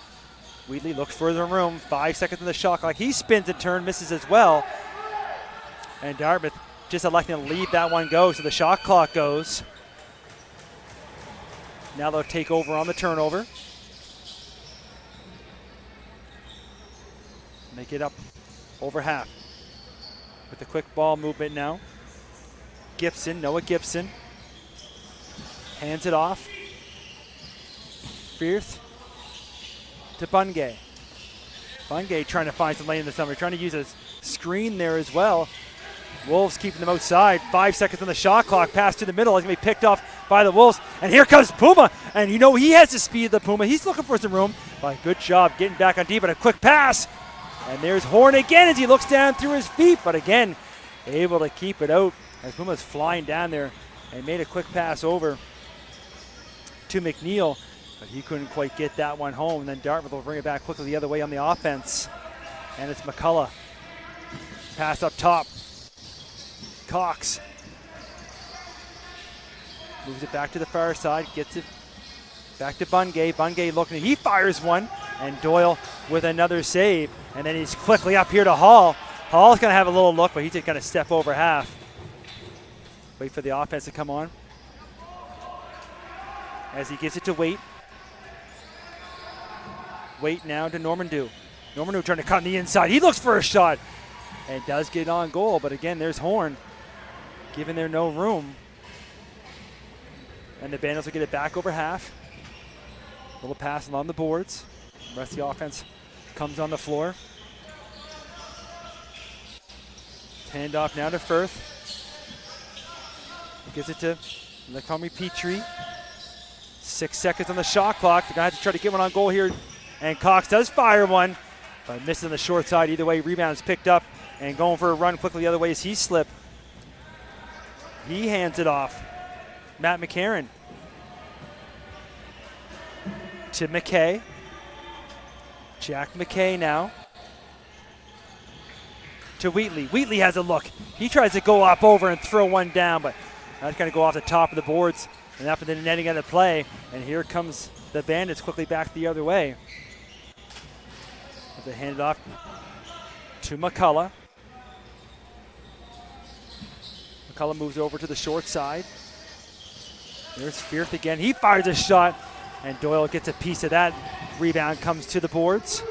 Wheatley looks for the room. 5 seconds in the shot clock. He spins and turn, misses as well. And Dartmouth just electing to leave that one go, so the shot clock goes. Now they'll take over on the turnover. Make it up over half. With the quick ball movement now. Gibson, Noah Gibson. Hands it off. Fierce to Bungay. Bungay trying to find some lane in the summer, trying to use a screen there as well. Wolves keeping them outside. 5 seconds on the shot clock. Pass to the middle. It's going to be picked off by the Wolves. And here comes Puma. And you know he has the speed of the Puma. He's looking for some room. But good job getting back on D, but a quick pass. And there's Horn again as he looks down through his feet. But again, able to keep it out as Puma's flying down there and made a quick pass over to McNeil. But he couldn't quite get that one home. And then Dartmouth will bring it back quickly the other way on the offense. And it's McCullough. Pass up top. Cox. Moves it back to the far side. Gets it back to Bungay. Bungay looking. He fires one. And Doyle with another save. And then he's quickly up here to Hall. Hall's going to have a little look, but he's just going to step over half. Wait for the offense to come on. As he gives it to Waite. Waite now to Norman Dew. Norman Dew trying to cut on the inside. He looks for a shot. and does get on goal. But again, there's Horn giving there no room. And the Bandits will get it back over half. Little pass along the boards. The rest of the offense comes on the floor. Hand off now to Firth. Gives it to Montgomery Petrie. 6 seconds on the shot clock. They're going to have to try to get one on goal here. And Cox does fire one, but misses on the short side. Either way, rebound is picked up and going for a run quickly the other way as he slipped. He hands it off. Matt McCarron to McKay. Jack McKay now to Wheatley. Wheatley has a look. He tries to go up over and throw one down, but that's going to go off the top of the boards and after the netting of the play. And here comes the Bandits quickly back the other way. They hand it off to McCullough. McCullough moves over to the short side. There's Firth again. He fires a shot, and Doyle gets a piece of that. Rebound comes to the boards,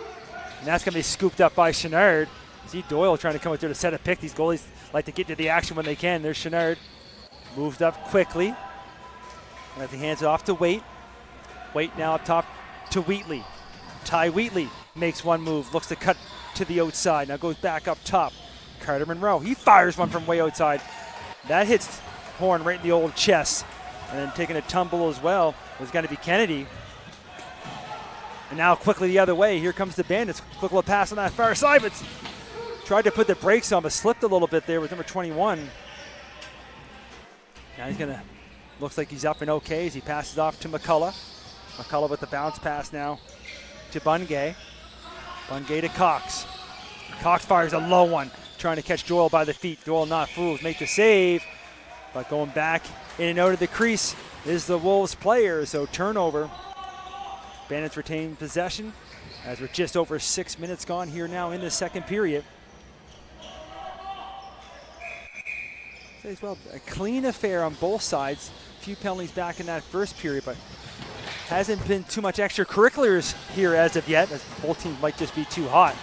and that's going to be scooped up by Chenard. See Doyle trying to come up there to set a pick. These goalies like to get to the action when they can. There's Chenard. Moved up quickly. And as he hands it off to Waite. Waite now up top to Wheatley. Ty Wheatley makes one move, looks to cut to the outside. Now goes back up top. Carter Monroe, he fires one from way outside. That hits Horn right in the old chest. And then taking a tumble as well was going to be Kennedy. And now quickly the other way. Here comes the Bandits. Quick little pass on that far side, but tried to put the brakes on, but slipped a little bit there with number 21. Now he's going to, looks like he's up and okay as he passes off to McCullough. McCullough with the bounce pass now to Bungay. Bungay to Cox. Cox fires a low one, trying to catch Doyle by the feet. Doyle not fooled, make the save, but going back in and out of the crease is the Wolves player, so turnover. Bandits retain possession as we're just over 6 minutes gone here now in the second period. As well, a clean affair on both sides. A few penalties back in that first period, but hasn't been too much extracurriculars here as of yet, as both teams might just be too hot.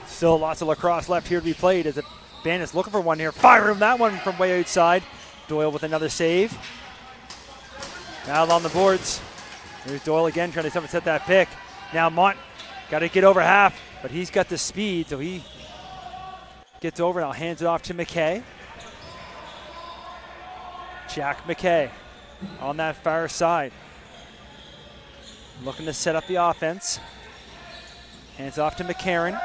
Still lots of lacrosse left here to be played as the Bandits looking for one here. Firing that one from way outside. Doyle with another save. Now on the boards. There's Doyle again trying to set that pick. Now Mont got to get over half, but he's got the speed, so he gets over now, hands it off to McKay. Jack McKay on that far side. Looking to set up the offense. Hands off to McCarron.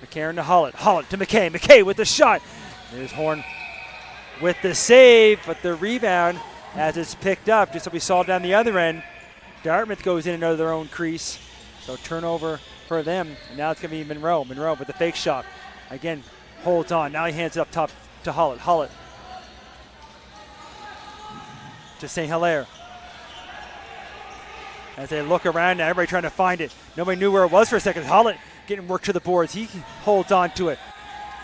McCarron to Hollett. Hollett to McKay. McKay with the shot. There's Horn with the save, but the rebound as it's picked up, just so we saw down the other end. Dartmouth goes in and out of their own crease. So turnover for them. And now it's going to be Monroe. Monroe with the fake shot. Again, holds on. Now he hands it up top to Hollett. Hollett to St. Hilaire. As they look around now, everybody trying to find it. Nobody knew where it was for a second. Hollett getting work to the boards. He holds on to it.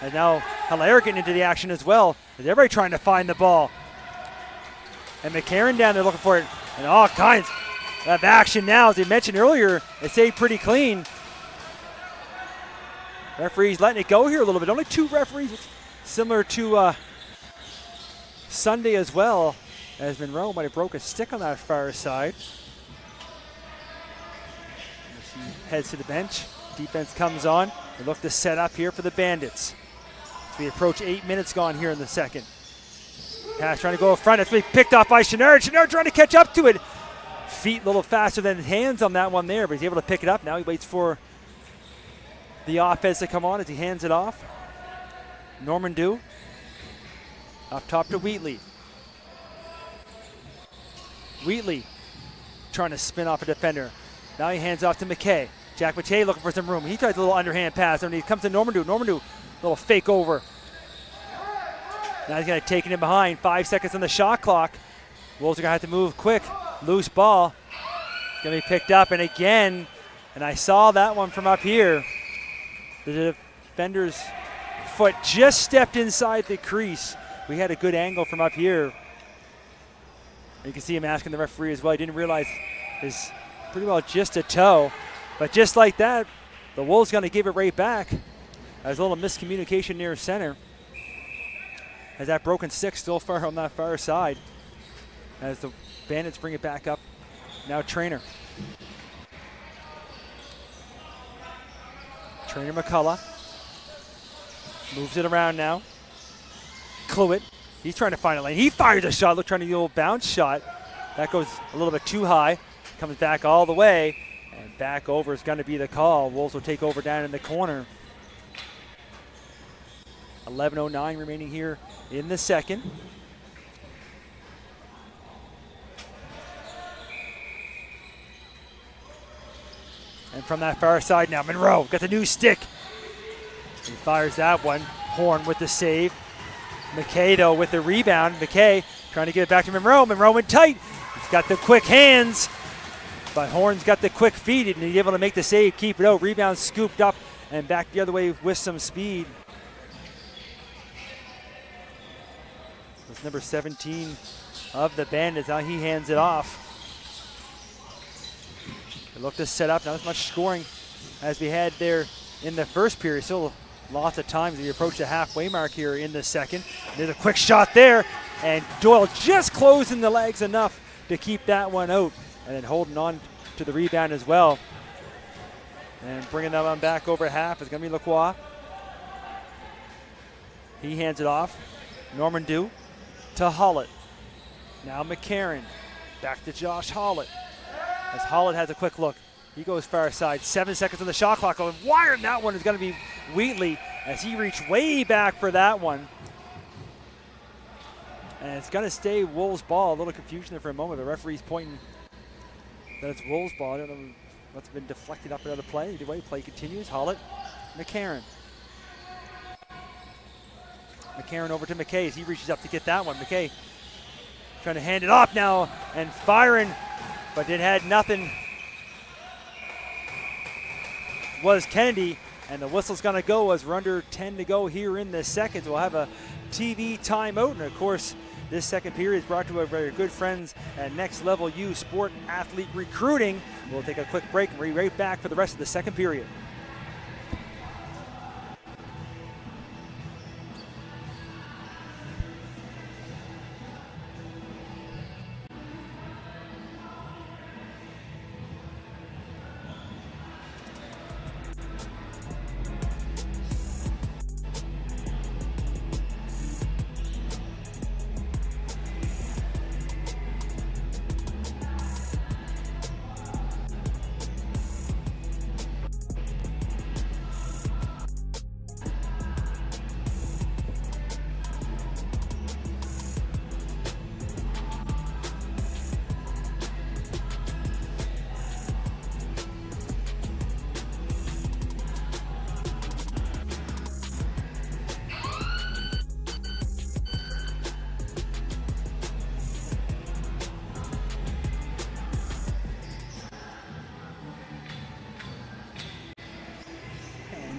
And now Hilaire getting into the action as well. As everybody trying to find the ball. And McCarron down there looking for it. And all kinds of action now. As they mentioned earlier, it stayed pretty clean. Referees letting it go here a little bit. Only two referees, similar to Sunday as well, as Monroe might have broke a stick on that far side. As he heads to the bench. Defense comes on. They look to set up here for the Bandits. As we approach 8 minutes gone here in the second. Pass trying to go in front. It's being picked off by Chenard. Chenard trying to catch up to it. Feet a little faster than hands on that one there, but he's able to pick it up. Now he waits for the offense to come on as he hands it off. Norman Dew. Up top to Wheatley. Wheatley trying to spin off a defender. Now he hands off to McKay. Jack McKay looking for some room. He tries a little underhand pass. And he comes to Norman Dew. Norman Dew, little fake over. Now he's going to take it in behind. 5 seconds on the shot clock. Wolves are going to have to move quick. Loose ball. It's going to be picked up. And again, and I saw that one from up here. The defender's foot just stepped inside the crease. We had a good angle from up here. You can see him asking the referee as well. He didn't realize it's pretty well just a toe. But just like that, the Wolves going to give it right back. There's a little miscommunication near center. As that broken stick still far on that far side. As the Bandits bring it back up. Now Trainer. Trainer McCullough. Moves it around now. Cluett. He's trying to find a lane. He fires a shot. Look, trying to do a little bounce shot. That goes a little bit too high. Comes back all the way. And back over is going to be the call. Wolves will take over down in the corner. 11:09 remaining here in the second. And from that far side now, Monroe got the new stick. He fires that one. Horn with the save. McKay, though, with the rebound. McKay trying to get it back to Monroe. Monroe in tight. He's got the quick hands. But Horn's got the quick feet, and he's able to make the save, keep it out. Rebound scooped up and back the other way with some speed. That's number 17 of the Bandits. Now he hands it off. They look to set up. Not as much scoring as we had there in the first period. Still lots of times as we approach the halfway mark here in the second. There's a quick shot there, and Doyle just closing the legs enough to keep that one out, and then holding on to the rebound as well. And bringing that one back over half is going to be Lacrosse. He hands it off. Norman Dew to Hollett. Now McCarron. Back to Josh Hollett. As Hollett has a quick look. He goes far side. 7 seconds on the shot clock. Wired that one is going to be Wheatley as he reached way back for that one. And it's going to stay Wolves ball. A little confusion there for a moment. The referee's pointing that it's Wolves ball. I don't know what's been deflected up another play. Either way, play continues. Hollett, McCarron. McCarron over to McKay as he reaches up to get that one. McKay trying to hand it off now and firing, but it had nothing. Was Kennedy, and the whistle's going to go as we're under 10 to go here in the second. We'll have a TV timeout, and of course, this second period is brought to our very good friends at Next Level U Sport Athlete Recruiting. We'll take a quick break and be right back for the rest of the second period.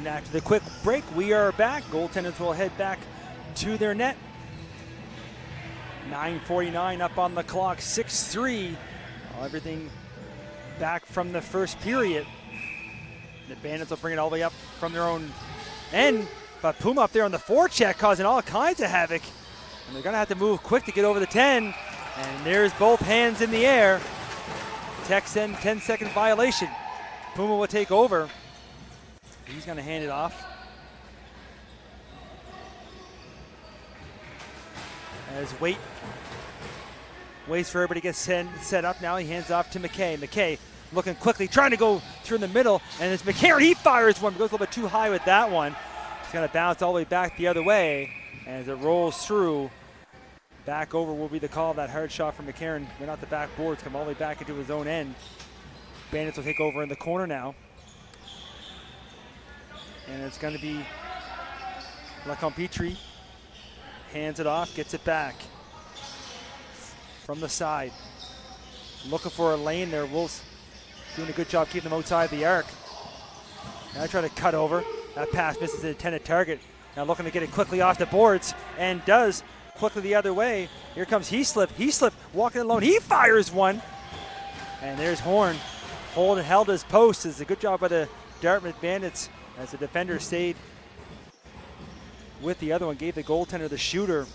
After the quick break, we are back. Goaltenders will head back to their net. 9:49 up on the clock, 6-3. Everything back from the first period. The Bandits will bring it all the way up from their own end, but Puma up there on the forecheck causing all kinds of havoc. And they're going to have to move quick to get over the 10. And there's both hands in the air. Texan 10-second violation. Puma will take over. He's going to hand it off. As waits for everybody to get set up now. He hands off to McKay. McKay looking quickly, trying to go through the middle. And it's McCarron. He fires one, but goes a little bit too high with that one. He's going to bounce all the way back the other way. And as it rolls through, back over will be the call. That hard shot from McCarron went out the back boards, come all the way back into his own end. Bandits will take over in the corner now. And it's going to be Lacompetri. Hands it off, gets it back from the side. Looking for a lane there. Wolves doing a good job keeping them outside the arc. Now trying to cut over. That pass misses the intended target. Now looking to get it quickly off the boards, and does quickly the other way. Here comes Heaslip. Heaslip walking alone. He fires one. And there's Horn. Held his post. It's a good job by the Dartmouth Bandits as the defender stayed with the other one, gave the goaltender the shooter.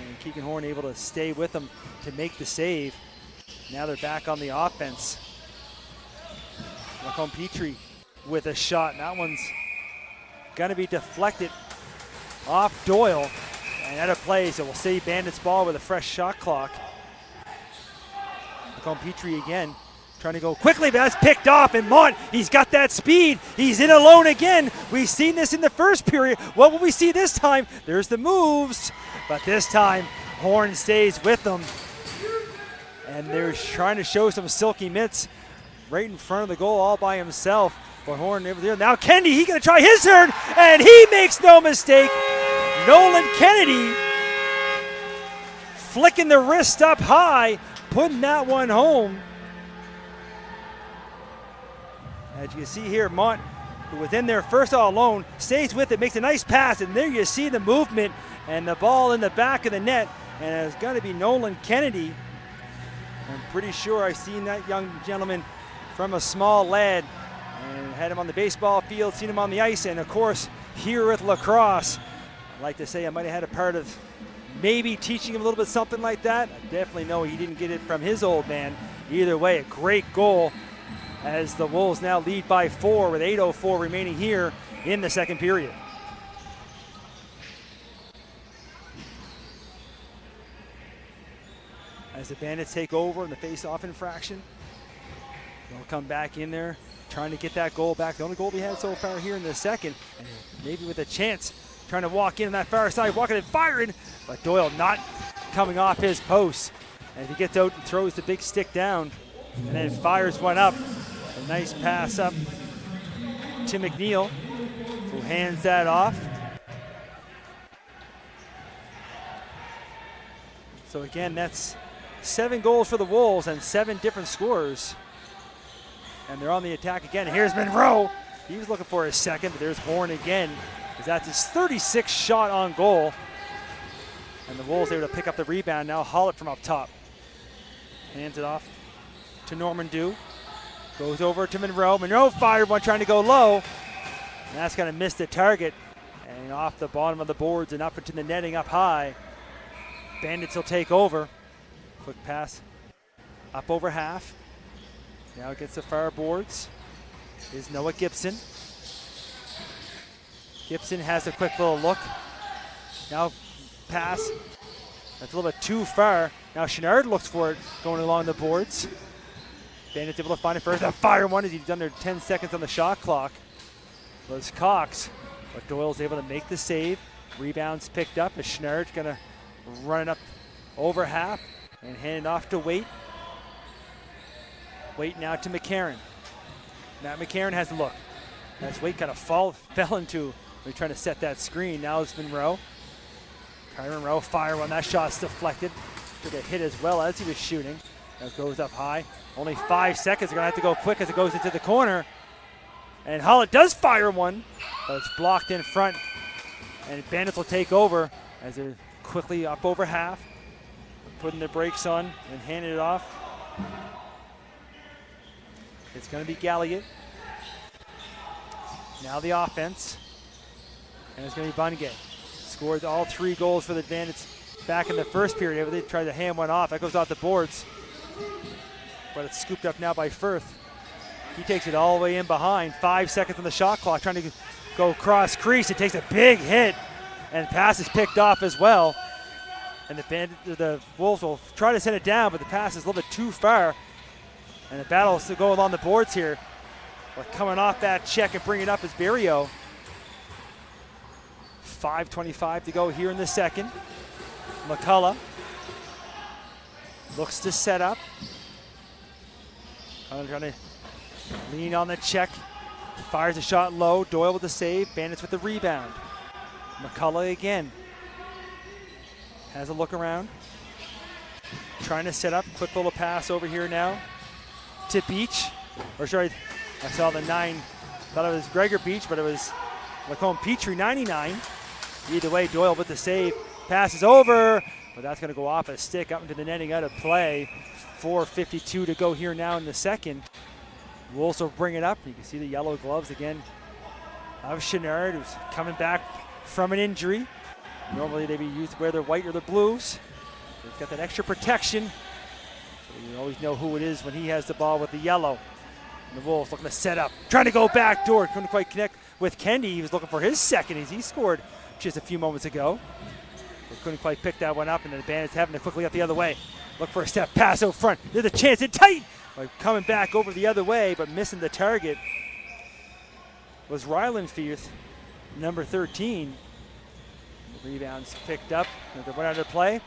And Keegan Horn able to stay with them to make the save. Now they're back on the offense. Lacombe Petrie with a shot. And that one's going to be deflected off Doyle and out of play, so we'll see Bandits ball with a fresh shot clock. Lacombe Petrie again trying to go quickly, but that's picked off, and Mont, he's got that speed. He's in alone again. We've seen this in the first period. What will we see this time? There's the moves, but this time Horn stays with them. And they're trying to show some silky mitts right in front of the goal all by himself. But Horn over there. Now Kennedy, he's going to try his turn, and he makes no mistake. Nolan Kennedy flicking the wrist up high, putting that one home. As you can see here, Mont, who was in there first all alone, stays with it, makes a nice pass, and there you see the movement and the ball in the back of the net, and it's going to be Nolan Kennedy. I'm pretty sure I've seen that young gentleman from a small lad and had him on the baseball field, seen him on the ice, and of course here at Lacrosse. I'd like to say I might have had a part of maybe teaching him a little bit something like that. I definitely know he didn't get it from his old man. Either way, a great goal as the Wolves now lead by 4 with 8:04 remaining here in the second period. As the Bandits take over in the face-off infraction, they'll come back in there trying to get that goal back. The only goal we had so far here in the second, and maybe with a chance trying to walk in on that far side, walking and firing, but Doyle not coming off his post. And he gets out and throws the big stick down and then fires one up. A nice pass up to McNeil, who hands that off. So again, that's 7 goals for the Wolves and 7 different scorers. And they're on the attack again. Here's Monroe. He was looking for his second, but there's Horn again, because that's his 36th shot on goal. And the Wolves able to pick up the rebound. Now Hollett from up top. Hands it off to Norman Dew. Goes over to Monroe. Monroe fired one trying to go low. And that's going to miss the target. And off the bottom of the boards and up into the netting up high. Bandits will take over. Quick pass up over half. Now it gets the far boards. Is Noah Gibson. Gibson has a quick little look. Now pass. That's a little bit too far. Now Chenard looks for it going along the boards. Bandits able to find it first. A fire one as he's done their 10 seconds on the shot clock. Was Cox, but Doyle's able to make the save. Rebounds picked up as Chenard's going to run it up over half and hand it off to Waite. Waite now to McCarron. Matt McCarron has a look. As Waite kind of fell into, they're trying to set that screen. Now it's Monroe. Kyron Monroe fire one. That shot's deflected. Took a hit as well as he was shooting. Now it goes up high. Only 5 seconds. They're going to have to go quick as it goes into the corner. And Hollett does fire one, but it's blocked in front. And Bandits will take over as they're quickly up over half, putting the brakes on and handing it off. It's going to be Galliot. Now the offense. And it's going to be Bungay. Scored all 3 goals for the Bandits back in the first period. They tried to hand one off. That goes off the boards. But it's scooped up now by Firth. He takes it all the way in behind. 5 seconds on the shot clock. Trying to go cross crease. It takes a big hit. And pass is picked off as well. And the Wolves will try to send it down, but the pass is a little bit too far. And the battle is to go along the boards here. But coming off that check and bringing it up is Berrio. 5:25 to go here in the second. McCullough looks to set up. Trying to lean on the check. Fires a shot low. Doyle with the save. Bandits with the rebound. McCullough again. Has a look around. Trying to set up. Quick little pass over here now to Beach. Or sorry, I saw the 9. Thought it was Gregor Beach, but it was Lacombe Petrie, 99. Either way, Doyle with the save. Passes over, but that's going to go off a stick up into the netting, out of play. 4:52 to go here now in the second. Wolves will bring it up. You can see the yellow gloves again of Chenard, who's coming back from an injury. Normally they'd be used to wear their white or their blues. They've got that extra protection. So you always know who it is when he has the ball with the yellow. And the Wolves looking to set up, trying to go backdoor. Couldn't quite connect with Kendi. He was looking for his second as he scored just a few moments ago. They couldn't quite pick that one up, and the Bandits having to quickly up the other way. Look for a step pass out front. There's a chance in tight. Coming back over the other way, but missing the target was Ryland Firth, number 13. The rebounds picked up. They went under play.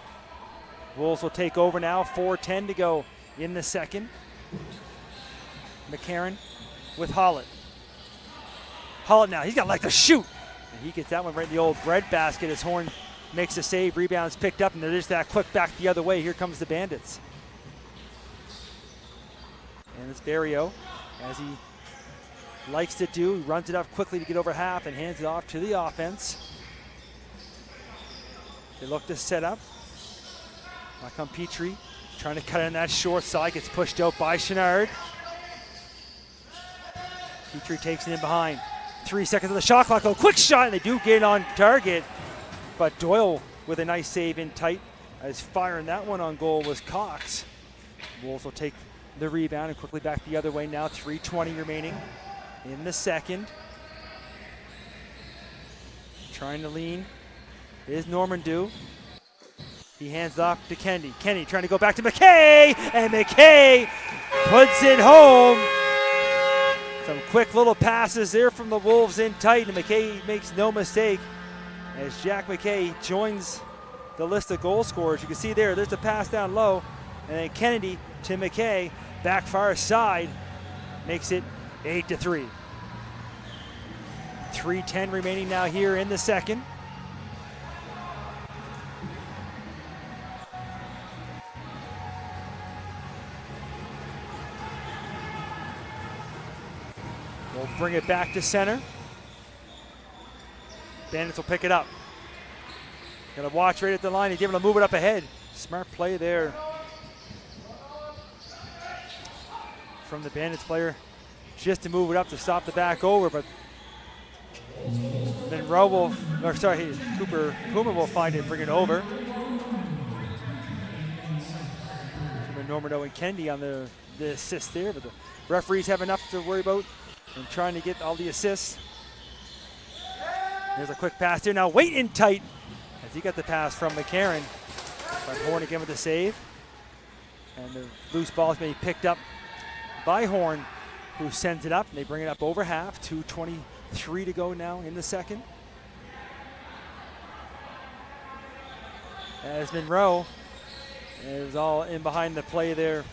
Wolves will take over now. 4:10 to go in the second. McCarron with Hollett. Hollett now, he's got like to shoot. And he gets that one right in the old bread basket as Horn makes a save. Rebounds picked up, and there's that quick back the other way. Here comes the Bandits. And it's Barrio, as he likes to do. He runs it up quickly to get over half and hands it off to the offense. They look to set up. Now come Petrie, trying to cut in that short side. Gets pushed out by Chenard. Petrie takes it in behind. 3 seconds of the shot clock. A quick shot, and they do get on target. But Doyle with a nice save in tight. As firing that one on goal was Cox. Wolves will take the rebound and quickly back the other way now. 3:20 remaining in the second. Trying to lean is Norman Dew. He hands off to Kendi. Kendi trying to go back to McKay, and McKay puts it home. Some quick little passes there from the Wolves in tight, and McKay makes no mistake as Jack McKay joins the list of goal scorers. You can see there's the pass down low, and then Kennedy to McKay, back far side, makes it 8-3. 3:10 remaining now here in the second. We'll bring it back to center. Bandits will pick it up. Got to watch right at the line. He's able to move it up ahead. Smart play there from the Bandits player, just to move it up to stop the back over, but then Cooper Puma will find it and bring it over. Normando and Kendi on the assist there, but the referees have enough to worry about and trying to get all the assists. There's a quick pass there. Now wait in tight as he got the pass from McCarron. But Horn again with the save. And the loose ball is being picked up by Horn, who sends it up. And they bring it up over half. 2:23 to go now in the second. As Monroe is all in behind the play there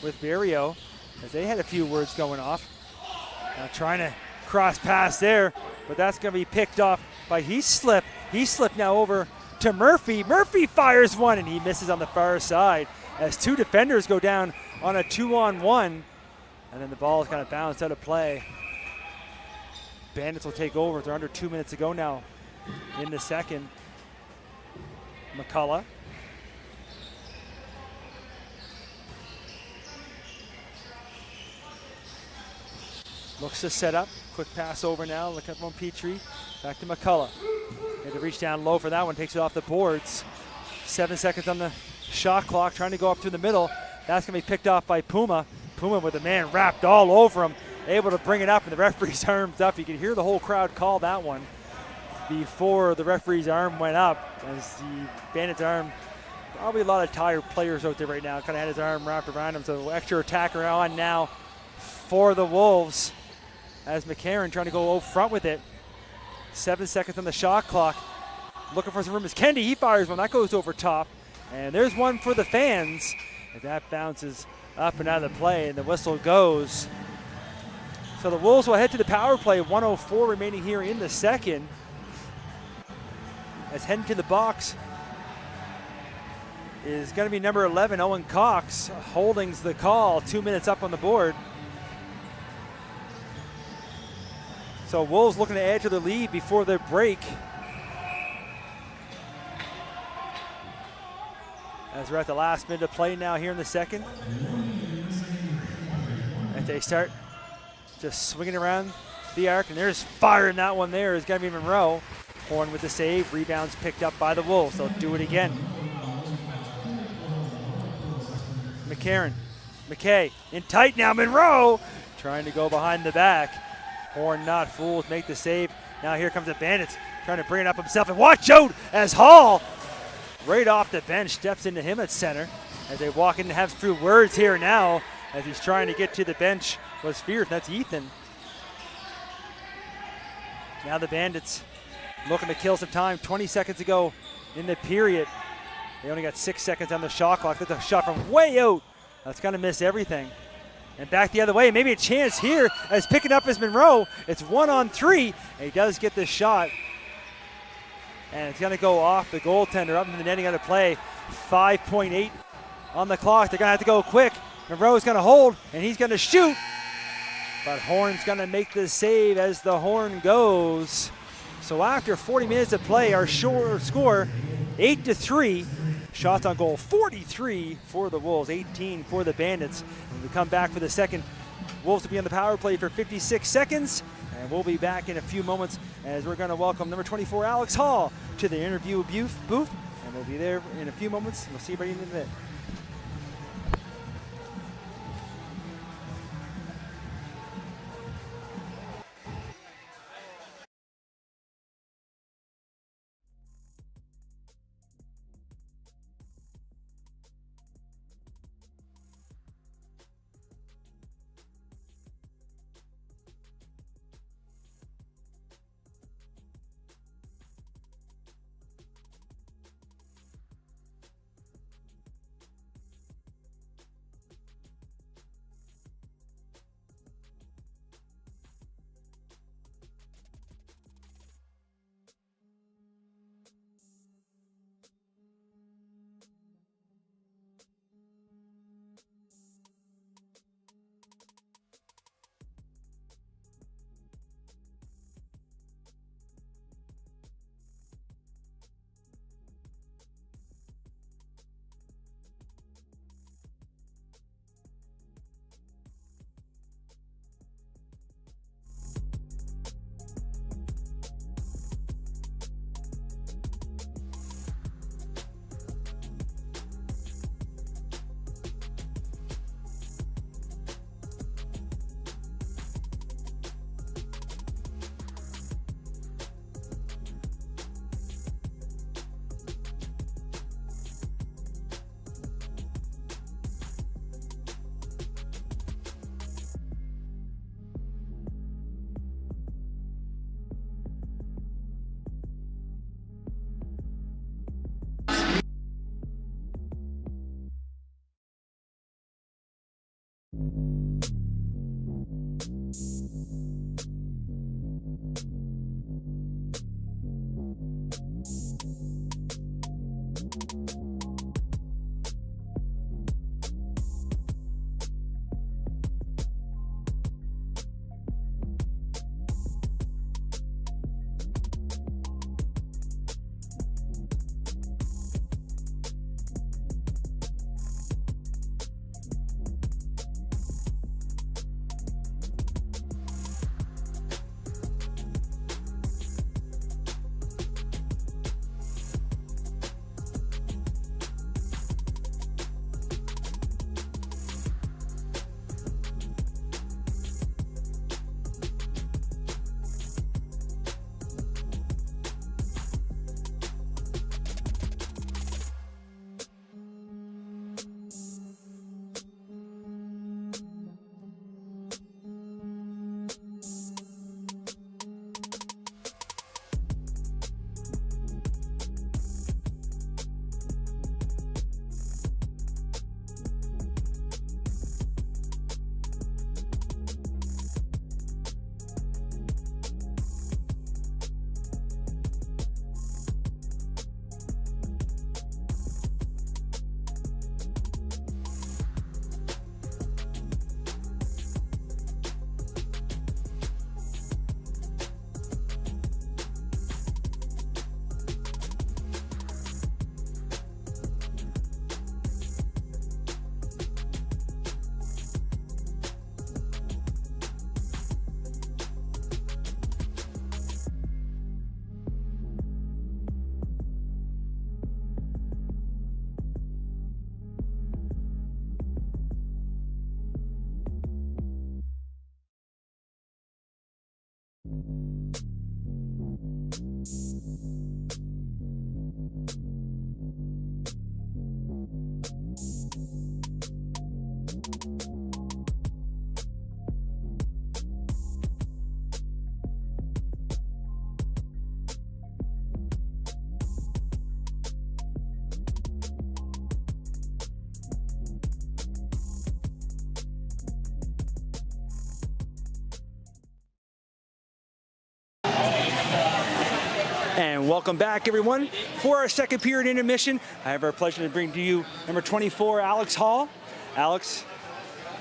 with Barrio, as they had a few words going off. Now trying to cross pass there, but that's going to be picked off by He slipped now over to Murphy. Murphy fires one, and he misses on the far side as two defenders go down on a 2-on-1, and then the ball is kind of bounced out of play. Bandits will take over. They're under 2 minutes to go now in the second. McCullough. Looks to set up. Quick pass over now. Look up on Petrie. Back to McCullough. Had to reach down low for that one. Takes it off the boards. 7 seconds on the shot clock. Trying to go up through the middle. That's going to be picked off by Puma. Puma with a man wrapped all over him. Able to bring it up, and the referee's arm's up. You can hear the whole crowd call that one before the referee's arm went up. As the Bandits' arm, probably a lot of tired players out there right now. Kind of had his arm wrapped around him. So extra attacker on now for the Wolves. As McCarron trying to go out front with it. 7 seconds on the shot clock. Looking for some room as Kendi, he fires one. That goes over top. And there's one for the fans. As that bounces up and out of the play, and the whistle goes. So the Wolves will head to the power play. 1:04 remaining here in the second. As heading to the box is going to be number 11, Owen Cox. Holding's the call. 2 minutes up on the board. So Wolves looking to add to the lead before the break. As we're at the last minute of play now here in the second. As they start just swinging around the arc, and there's fire in that one there. It's going to be Monroe. Horn with the save. Rebounds picked up by the Wolves. They'll do it again. McKay in tight now. Monroe trying to go behind the back. Horn not fooled. Make the save. Now here comes the Bandits trying to bring it up himself. And watch out as Hall right off the bench steps into him at center. As they walk in and have few words here now as he's trying to get to the bench was Fierce. That's Ethan. Now the Bandits looking to kill some time. 20 seconds ago in the period. They only got 6 seconds on the shot clock. That's a shot from way out. That's going to miss everything. And back the other way. Maybe a chance here as picking up is Monroe. It's 1-on-3. And he does get the shot. And it's going to go off the goaltender up in the netting out of play. 5.8 on the clock. They're going to have to go quick. Monroe's going to hold, and he's going to shoot. But Horn's going to make the save as the horn goes. So after 40 minutes of play, our score 8-3. Shots on goal 43 for the Wolves, 18 for the Bandits. When we come back for the second, Wolves will be on the power play for 56 seconds. And we'll be back in a few moments as we're going to welcome number 24, Alex Hall, to the interview booth. And we'll be there in a few moments. We'll see you in a minute. And welcome back, everyone. For our second period intermission, I have our pleasure to bring to you number 24, Alex Hall. Alex,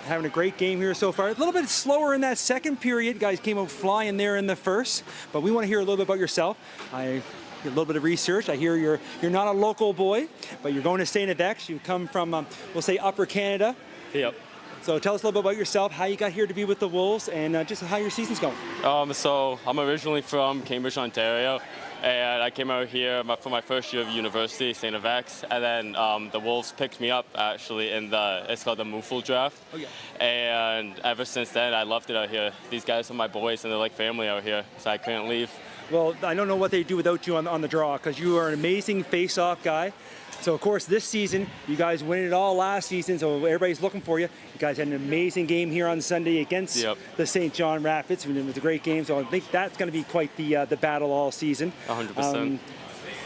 having a great game here so far. A little bit slower in that second period. Guys came out flying there in the first, but we want to hear a little bit about yourself. I did a little bit of research. I hear you're not a local boy, but you're going to St. Avex. You come from, we'll say, Upper Canada. Yep. So tell us a little bit about yourself, how you got here to be with the Wolves, and just how your season's going. So I'm originally from Cambridge, Ontario, and I came out here for my first year of university, St. Avex, and then the Wolves picked me up actually it's called the Moofle draft. Oh, yeah. And ever since then, I loved it out here. These guys are my boys, and they're like family out here, so I couldn't leave. Well, I don't know what they do without you on the draw, because you are an amazing face-off guy. So, of course, this season, you guys win it all last season, so everybody's looking for you. You guys had an amazing game here on Sunday against the St. John Rapids. It was a great game, so I think that's going to be quite the battle all season. 100%.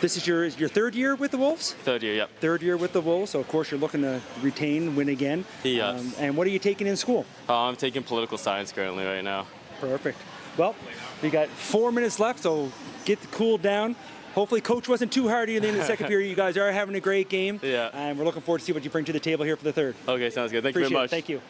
This is your third year with the Wolves? Third year, yep. Third year with the Wolves, so of course you're looking to retain, win again. Yes. And what are you taking in school? I'm taking political science currently right now. Perfect. Well, we got 4 minutes left, so get cooled down. Hopefully, Coach wasn't too hard in the second period. You guys are having a great game. Yeah. And we're looking forward to see what you bring to the table here for the third. Okay, sounds good. Thank you very much. Thank you.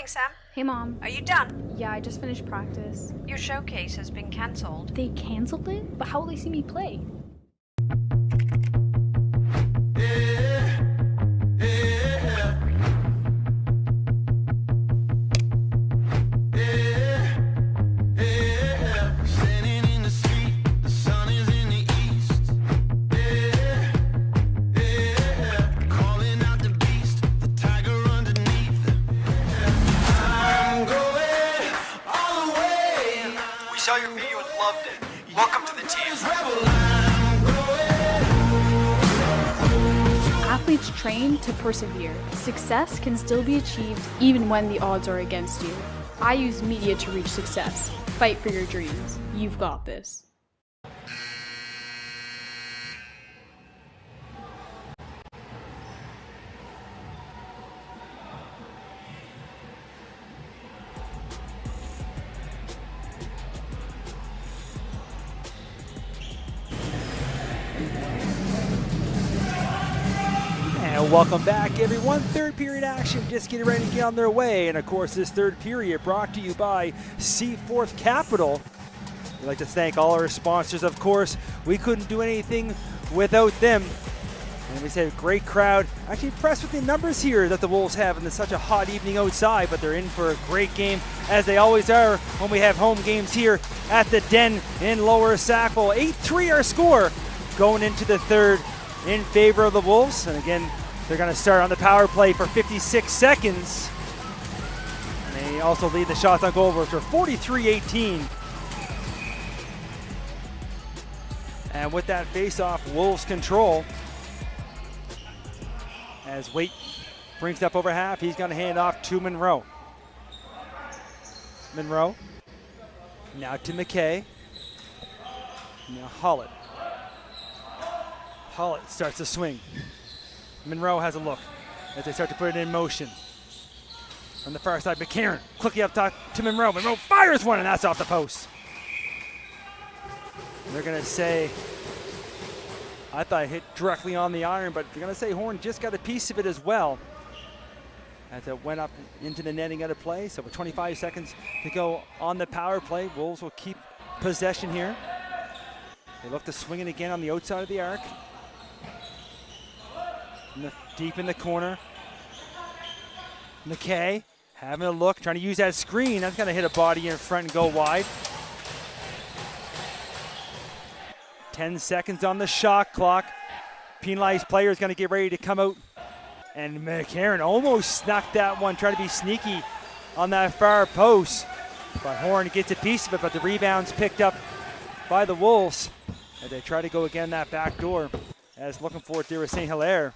Sam. Hey, Mom. Are you done? Yeah, I just finished practice. Your showcase has been cancelled. They canceled it? But how will they see me play? Saw your video and loved it. Welcome to the team. Athletes train to persevere. Success can still be achieved even when the odds are against you. I use media to reach success. Fight for your dreams. You've got this. Well, welcome back, everyone. Third period action just getting ready to get on their way. And of course, this third period brought to you by Seaforth Capital. We'd like to thank all our sponsors, of course. We couldn't do anything without them. And we said great crowd. Actually impressed with the numbers here that the Wolves have in such a hot evening outside, but they're in for a great game, as they always are when we have home games here at the Den in Lower Sackville. 8-3 our score going into the third in favor of the Wolves. And again, they're going to start on the power play for 56 seconds. And they also lead the shots on goal for 43-18. And with that face-off, Wolves control. As Waite brings it up over half, he's going to hand off to Monroe. Monroe, now to McKay. Now Hollett. Hollett starts to swing. Monroe has a look as they start to put it in motion. On the far side, McCarron quickly up top to Monroe. Monroe fires one, and that's off the post. They're going to say, I thought it hit directly on the iron, but they're going to say Horn just got a piece of it as well, as it went up into the netting out of play. So with 25 seconds to go on the power play, Wolves will keep possession here. They look to swing it again on the outside of the arc. Deep in the corner. McKay having a look, trying to use that screen. That's going to hit a body in front and go wide. 10 seconds on the shot clock. Penalized player is going to get ready to come out. And McCarron almost snuck that one, trying to be sneaky on that far post. But Horn gets a piece of it, but the rebound's picked up by the Wolves as they try to go again that back door. As looking for it there with St. Hilaire.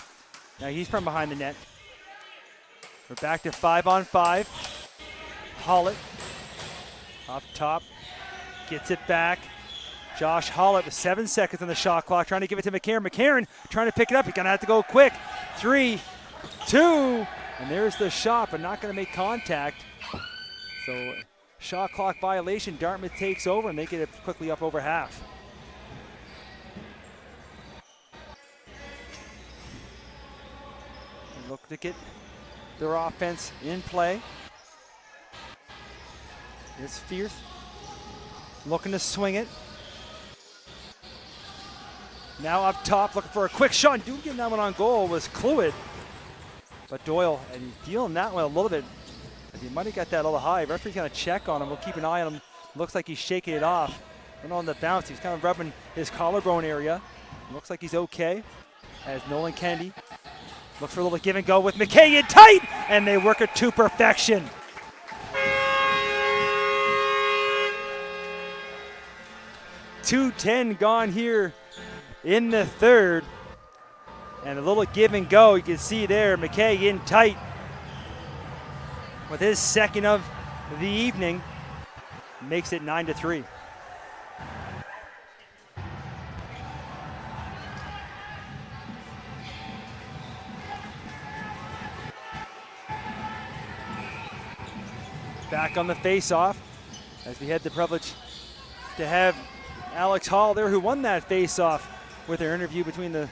Now he's from behind the net. We're back to 5-on-5. Hollett up top, gets it back. Josh Hollett with 7 seconds on the shot clock, trying to give it to McCarron. McCarron trying to pick it up. He's going to have to go quick. 3, 2, and there's the shot, but not going to make contact. So shot clock violation. Dartmouth takes over, and they get it quickly up over half. Look to get their offense in play. It's Fierce looking to swing it. Now up top, looking for a quick shot. And Dude getting that one on goal was Cluid. But Doyle, and he's dealing that one a little bit. He might have got that a little high. Referee's going to check on him. We'll keep an eye on him. Looks like he's shaking it off. And on the bounce, he's kind of rubbing his collarbone area. Looks like he's okay. As Nolan Kennedy looks for a little give and go with McKay in tight, and they work it to perfection. .210 gone here in the third. And a little give and go. You can see there, McKay in tight with his second of the evening. Makes it 9-3. Back on the face-off, as we had the privilege to have Alex Hall there, who won that face-off with their interview between the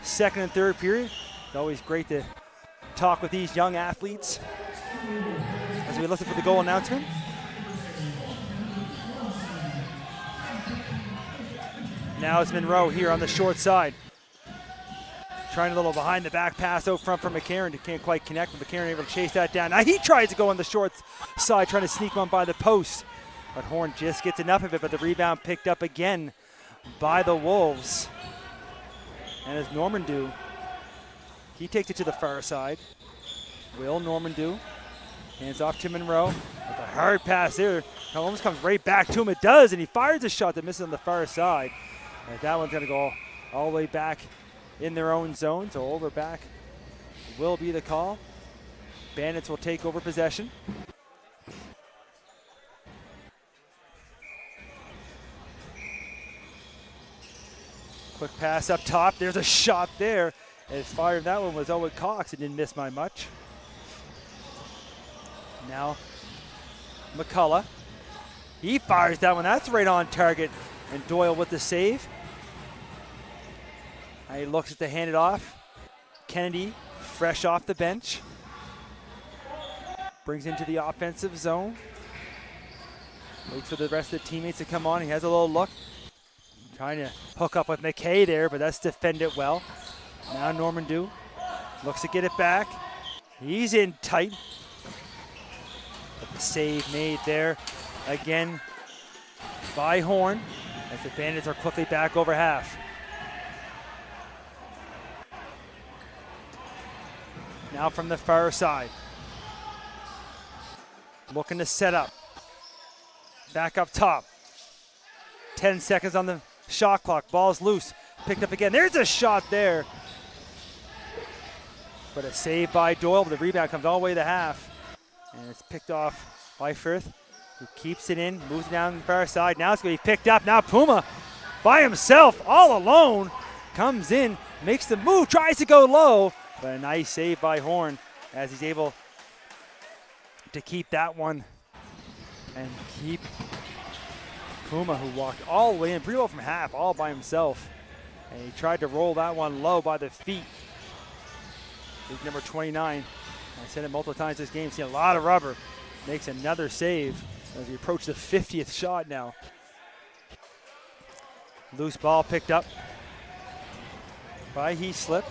second and third period. It's always great to talk with these young athletes as we listen for the goal announcement. Now it's Monroe here on the short side. Trying a little behind the back pass out front for McCarron. Can't quite connect, but McCarron able to chase that down. Now he tries to go on the short side, trying to sneak one by the post. But Horn just gets enough of it, but the rebound picked up again by the Wolves. And as Normandeau, he takes it to the far side. Will Normandeau hands off to Monroe. With a hard pass there. It almost comes right back to him. It does, and he fires a shot that misses on the far side. And that one's going to go all the way back in their own zone, so over back will be the call. Bandits will take over possession. Quick pass up top. There's a shot there. As far as that one was Owen Cox. It didn't miss by much. Now McCullough. He fires that one. That's right on target. And Doyle with the save. He looks to hand it off. Kennedy fresh off the bench. Brings into the offensive zone. Waits for the rest of the teammates to come on. He has a little look. Trying to hook up with McKay there, but that's defended well. Now Norman Dew looks to get it back. He's in tight. But the save made there again by Horn as the Bandits are quickly back over half. Now from the far side. Looking to set up. Back up top. 10 seconds on the shot clock. Ball's loose. Picked up again. There's a shot there. But a save by Doyle. But the rebound comes all the way to half. And it's picked off by Firth, who keeps it in, moves down the far side. Now it's going to be picked up. Now Puma by himself, all alone, comes in, makes the move, tries to go low. But a nice save by Horn as he's able to keep that one and keep Puma, who walked all the way in, pretty well from half, all by himself. And he tried to roll that one low by the feet. Big number 29. I said it multiple times this game, seen a lot of rubber. Makes another save as we approach the 50th shot now. Loose ball picked up by Heaslip.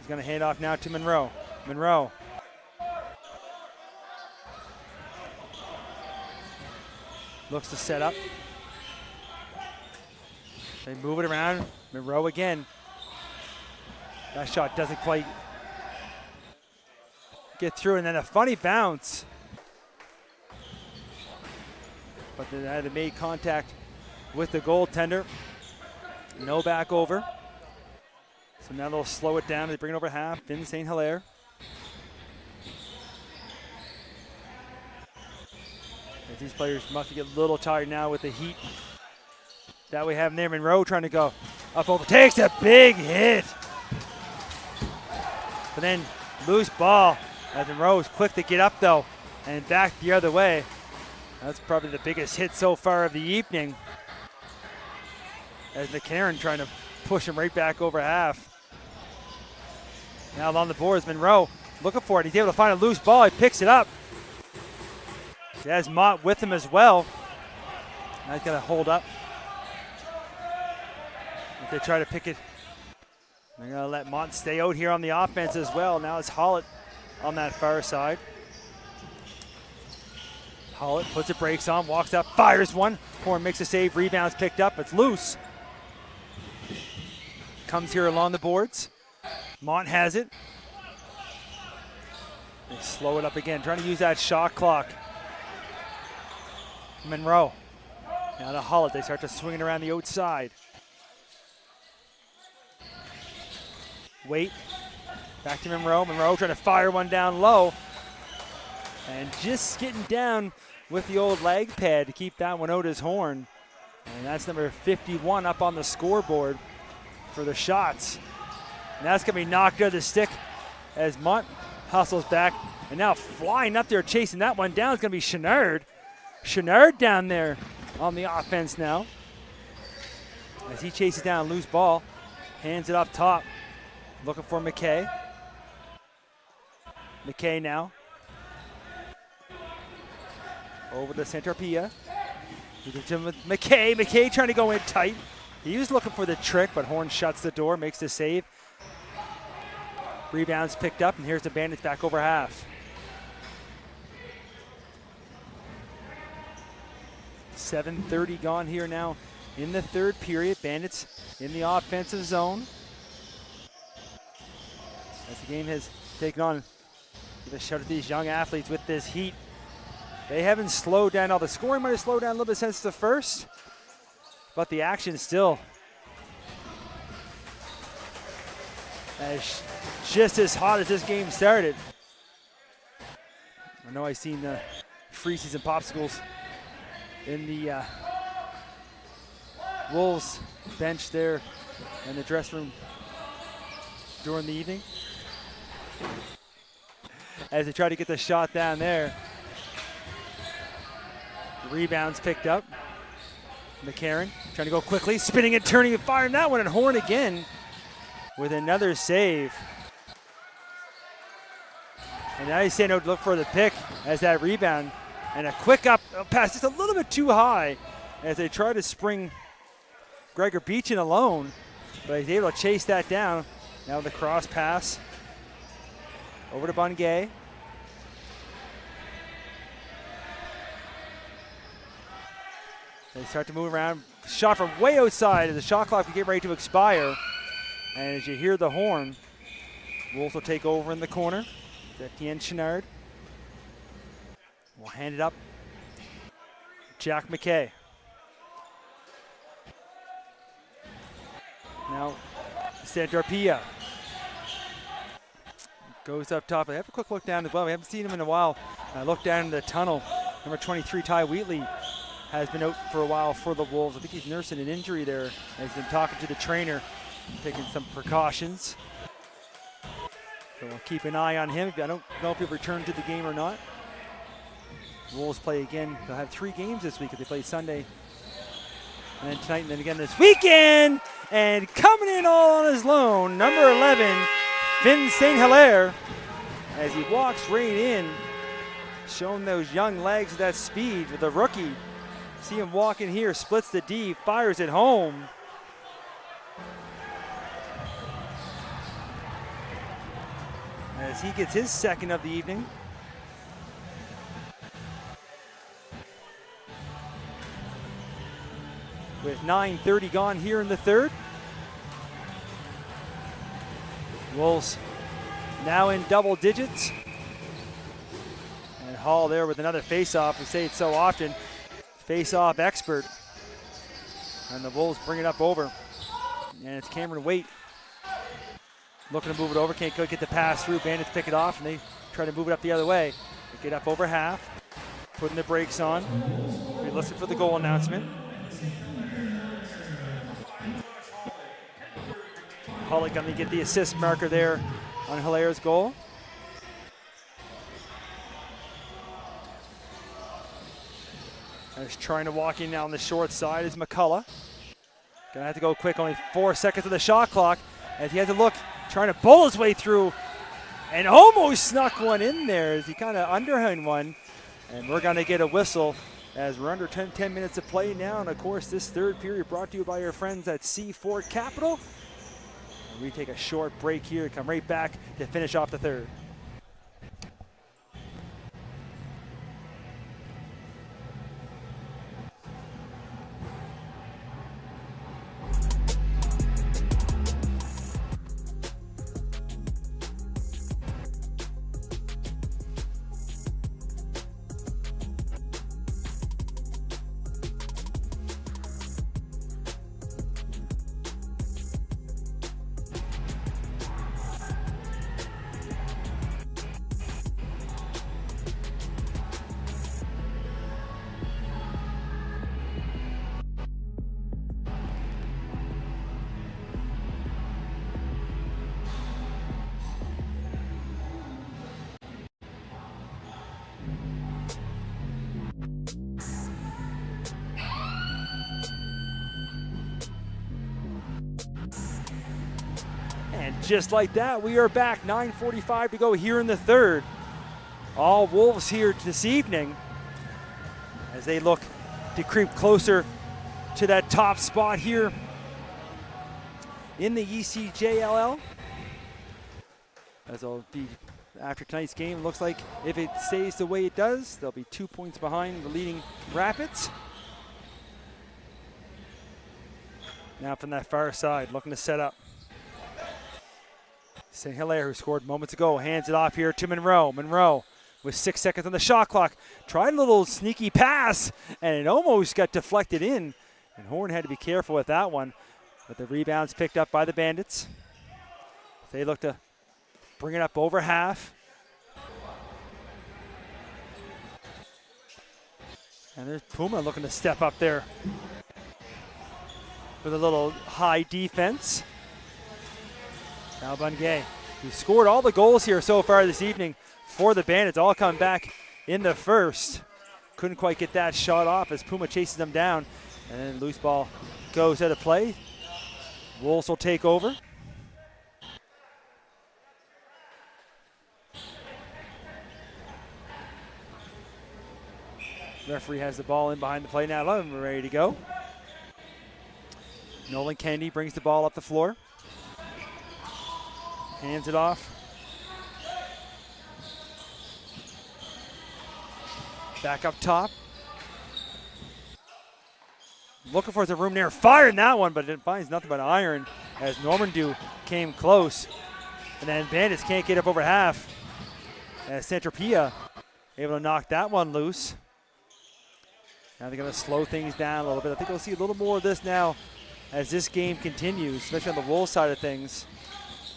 He's going to hand off now to Monroe. Monroe. Looks to set up. They move it around. Monroe again. That shot doesn't quite get through, and then a funny bounce. But they made contact with the goaltender. No back over. So now they'll slow it down. They bring it over half. Finn St. Hilaire. As these players must get a little tired now with the heat that we have in there. Monroe trying to go up over. Takes a big hit. But then loose ball. As Monroe is quick to get up though and back the other way. That's probably the biggest hit so far of the evening. As McCarron trying to push him right back over half. Now along the boards, Monroe looking for it. He's able to find a loose ball. He picks it up. He has Mott with him as well. Now he's got to hold up. If they try to pick it, they're going to let Mott stay out here on the offense as well. Now it's Hollett on that far side. Hollett puts the brakes on, walks up, fires one. Horn makes a save, rebounds picked up. It's loose. Comes here along the boards. Mont has it. They slow it up again, trying to use that shot clock. Monroe. Now to Hollett. They start to swing it around the outside. Wait. Back to Monroe. Monroe trying to fire one down low. And just getting down with the old leg pad to keep that one out as Horn. And that's number 51 up on the scoreboard for the shots. And that's going to be knocked out of the stick as Mont hustles back. And now flying up there chasing that one down is going to be Chenard. Chenard down there on the offense now. As he chases down a loose ball. Hands it up top. Looking for McKay. McKay now. Over to Centerpia. McKay. McKay trying to go in tight. He was looking for the trick, but Horn shuts the door, makes the save. Rebounds picked up, and here's the Bandits back over half. .30 gone here now in the third period. Bandits in the offensive zone. As the game has taken on, give a shout out to these young athletes with this heat. They haven't slowed down. All the scoring might have slowed down a little bit since the first, but the action still just as hot as this game started. I know I've seen the free season popsicles in the Wolves bench there in the dressing room during the evening. As they try to get the shot down there. The rebounds picked up. McCarron trying to go quickly, spinning and turning and firing that one, and Horn again with another save. And now he's saying out to look for the pick as that rebound. And a quick up pass, just a little bit too high as they try to spring Gregor Beechin alone. But he's able to chase that down. Now the cross pass over to Bungay. They start to move around. Shot from way outside as the shot clock will get ready to expire. And as you hear the horn, Wolves will take over in the corner. Etienne Chenard will hand it up. Jack McKay. Now, Santarpia goes up top. I have a quick look down as well. We haven't seen him in a while. I look down in the tunnel. Number 23, Ty Wheatley, has been out for a while for the Wolves. I think he's nursing an injury there. He's been talking to the trainer, taking some precautions. So we'll keep an eye on him. I don't know if he'll return to the game or not. Wolves play again. They'll have 3 games this week if they play Sunday. And then tonight and then again this weekend. And coming in all on his loan, number 11, Finn St. Hilaire, as he walks right in, showing those young legs, that speed with the rookie. See him walk in here, splits the D, fires it home. As he gets his second of the evening. With 9:30 gone here in the third. Wolves now in double digits. And Hall there with another face-off. We say it so often. Face-off expert. And the Wolves bring it up over. And it's Cameron Waite looking to move it over. Can't quite get the pass through. Bandits pick it off and they try to move it up the other way. They get up over half. Putting the brakes on. We listen for the goal announcement. Pollock going to get the assist marker there on Hilaire's goal. He's trying to walk in now on the short side is McCullough. Gonna have to go quick, only 4 seconds of the shot clock as he has to look, trying to bowl his way through and almost snuck one in there as he kind of underhand one. And we're gonna get a whistle as we're under 10 minutes of play now. And of course, this third period brought to you by our friends at C4 Capital. And we take a short break here, come right back to finish off the third. And just like that, we are back. 9:45 to go here in the third. All Wolves here this evening as they look to creep closer to that top spot here in the ECJLL. As they'll be after tonight's game, it looks like if it stays the way it does, they'll be 2 points behind the leading Rapids. Now from that far side, looking to set up. St. Hilaire, who scored moments ago, hands it off here to Monroe. Monroe with 6 seconds on the shot clock. Tried a little sneaky pass, and it almost got deflected in. And Horn had to be careful with that one. But the rebound's picked up by the Bandits. They look to bring it up over half. And there's Puma looking to step up there with a little high defense. Now Bungay, who scored all the goals here so far this evening for the Bandits, all come back in the first. Couldn't quite get that shot off as Puma chases them down. And then loose ball goes out of play. Wolves will take over. Referee has the ball in behind the play now. We're ready to go. Nolan Kennedy brings the ball up the floor. Hands it off. Back up top. Looking for the room there. Firing that one, but it finds nothing but iron as Normandew came close. And then Bandits can't get up over half. As Centropia able to knock that one loose. Now they're going to slow things down a little bit. I think we'll see a little more of this now as this game continues, especially on the Wolves side of things.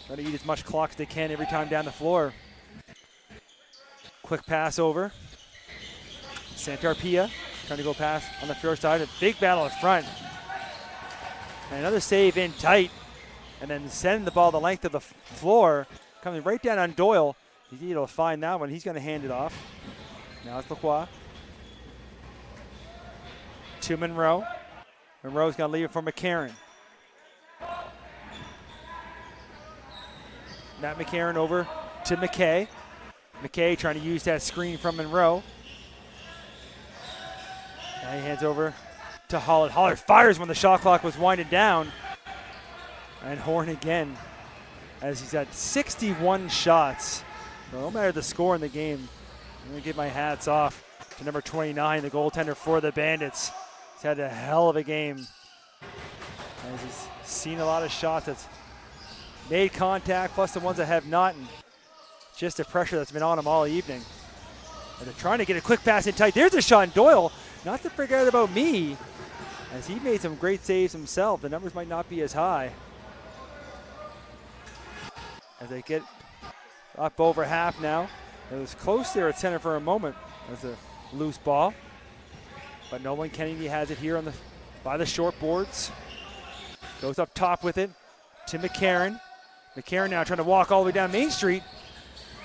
Trying to eat as much clock as they can every time down the floor. Quick pass over. Santarpia trying to go past on the first side. A big battle in front. And another save in tight. And then sending the ball the length of the floor. Coming right down on Doyle. He's able to find that one. He's going to hand it off. Now it's Lacrosse. To Monroe. Monroe's going to leave it for McCarron. Matt McCarron over to McKay. McKay trying to use that screen from Monroe. Now he hands over to Hollard. Hollard fires when the shot clock was winding down. And Horn again, as he's at 61 shots. So no matter the score in the game, I'm going to give my hats off to number 29, the goaltender for the Bandits. He's had a hell of a game. As he's seen a lot of shots that's made contact, plus the ones that have not, and just the pressure that's been on him all evening. And they're trying to get a quick pass in tight. There's a shot, and Doyle, not to forget about me, as he made some great saves himself. The numbers might not be as high. As they get up over half now. It was close there at center for a moment. There's a loose ball. But Nolan Kennedy has it here on by the short boards. Goes up top with it to McCarron. McCarron now trying to walk all the way down Main Street.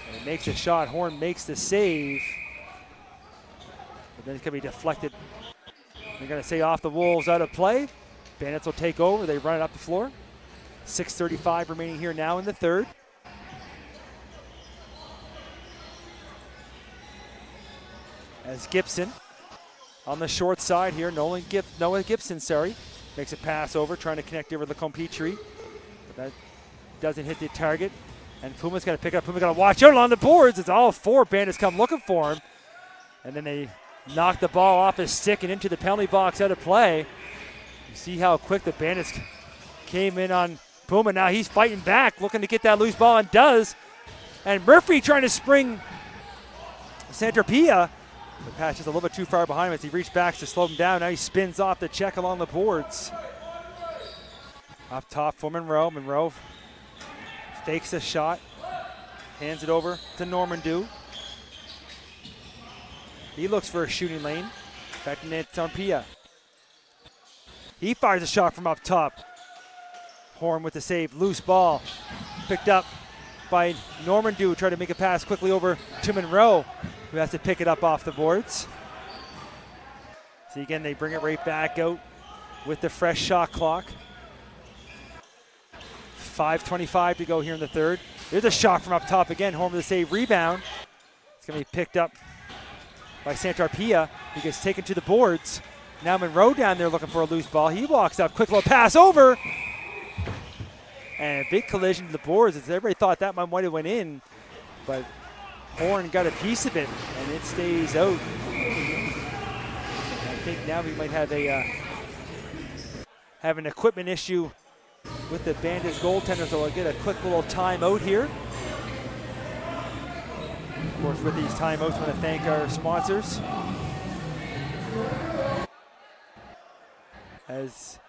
And he makes a shot. Horn makes the save. But then it's going to be deflected. They're going to say off the Wolves, out of play. Bandits will take over. They run it up the floor. 6:35 remaining here now in the third. As Gibson on the short side here, Noah Gibson, makes a pass over, trying to connect over the Competri. But that doesn't hit the target. And Puma's got to pick up. Puma's got to watch out on the boards. It's all four Bandits come looking for him. And then they knock the ball off his stick and into the penalty box out of play. You see how quick the Bandits came in on Puma. Now he's fighting back, looking to get that loose ball, and does. And Murphy trying to spring Santarpia. The pass just a little bit too far behind him as he reached back to slow him down. Now he spins off the check along the boards. Up top for Monroe. Monroe fakes a shot. Hands it over to Normandew. He looks for a shooting lane. Back to Santarpia. He fires a shot from up top. Horn with the save. Loose ball. Picked up by Normandew. Trying to make a pass quickly over to Monroe, who has to pick it up off the boards. See, again, they bring it right back out with the fresh shot clock. 5:25 to go here in the third. There's a shot from up top again. Horn with the save. Rebound. It's going to be picked up by Santarpia. He gets taken to the boards. Now Monroe down there looking for a loose ball. He walks up. Quick little pass over. And a big collision to the boards. As everybody thought that might have went in. But Horn got a piece of it, and it stays out. I think now we might have an equipment issue with the Bandits goaltender, so I'll get a quick little timeout here. Of course, with these timeouts, I want to thank our sponsors. As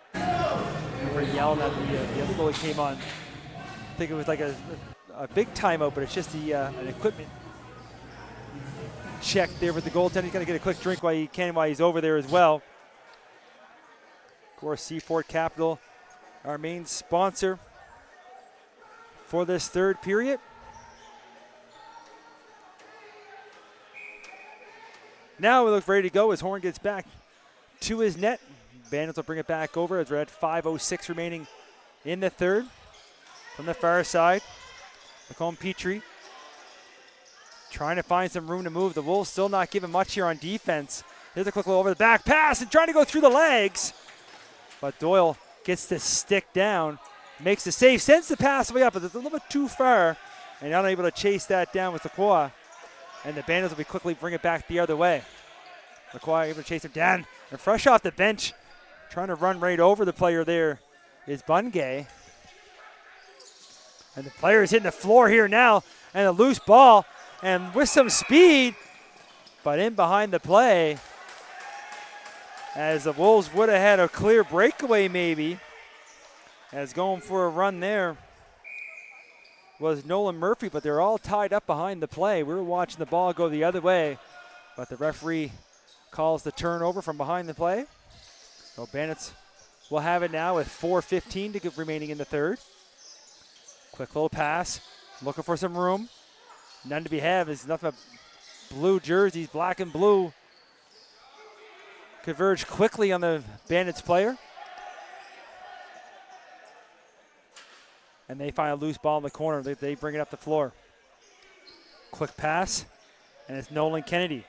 we're yelling at the other goalie came on. I think it was like a big timeout, but it's just an equipment check there with the goaltender. He's going to get a quick drink while he's over there as well. Of course, Seaford Capital, our main sponsor for this third period. Now we look ready to go as Horn gets back to his net. Bandits will bring it back over as we're at 5:06 remaining in the third. From the far side, Macomb Petrie trying to find some room to move. The Wolves still not giving much here on defense. Here's a quick little over the back pass and trying to go through the legs. But Doyle gets the stick down, makes the save, sends the pass way up, but it's a little bit too far. And unable to chase that down with Lacroix. And the Bandits will be quickly bring it back the other way. Lacroix able to chase him down. And fresh off the bench, trying to run right over the player there is Bungay. And the player is hitting the floor here now. And a loose ball. And with some speed, but in behind the play, as the Wolves would have had a clear breakaway maybe, as going for a run there was Nolan Murphy, but they're all tied up behind the play. We were watching the ball go the other way, but the referee calls the turnover from behind the play. So Bandits will have it now with 4:15 to go remaining in the third. Quick little pass, looking for some room. None to be had. There's nothing but blue jerseys, black and blue. Converge quickly on the Bandits player. And they find a loose ball in the corner. They bring it up the floor. Quick pass, and it's Nolan Kennedy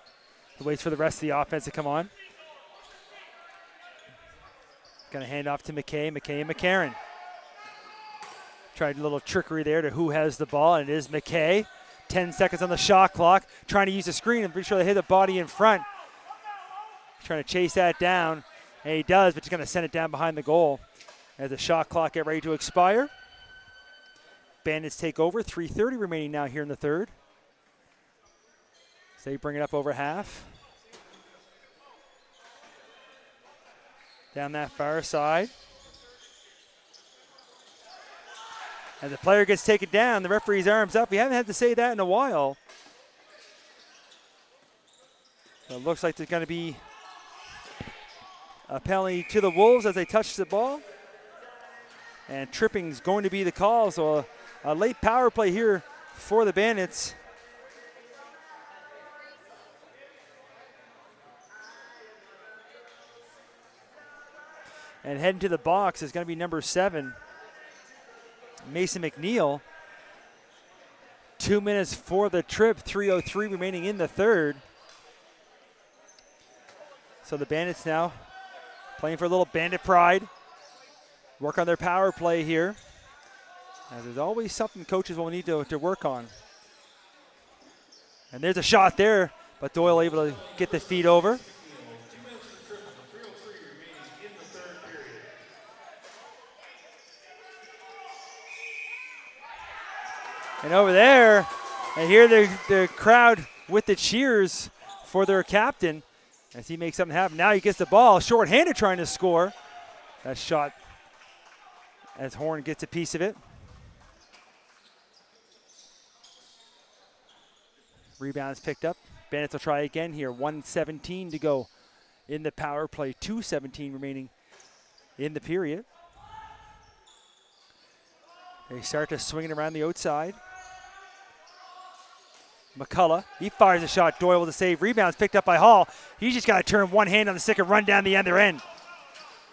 who waits for the rest of the offense to come on. Going to hand off to McKay and McCarron. Tried a little trickery there to who has the ball, and it is McKay. 10 seconds on the shot clock, trying to use the screen. I'm pretty sure they hit the body in front. Trying to chase that down, and he does, but he's going to send it down behind the goal as the shot clock get ready to expire. Bandits take over, 3:30 remaining now here in the third. So they bring it up over half. Down that far side. As the player gets taken down, the referee's arms up. We haven't had to say that in a while. So it looks like there's going to be a penalty to the Wolves as they touch the ball. And tripping's going to be the call, so a late power play here for the Bandits. And heading to the box is going to be number 7, Mason McNeil. 2 minutes for the trip, 3:03 remaining in the third. So the Bandits now playing for a little Bandit pride. Work on their power play here. There's always something coaches will need to work on. And there's a shot there, but Doyle able to get the feet over. And over there, and here the crowd with the cheers for their captain as he makes something happen. Now he gets the ball, short-handed trying to score. That shot as Horn gets a piece of it. Rebound is picked up. Bandits will try again here. 1:17 to go in the power play. 2:17 remaining in the period. They start to swing it around the outside. McCullough, he fires a shot. Doyle with the save. Rebounds picked up by Hall. He's just got to turn one hand on the stick and run down the other end.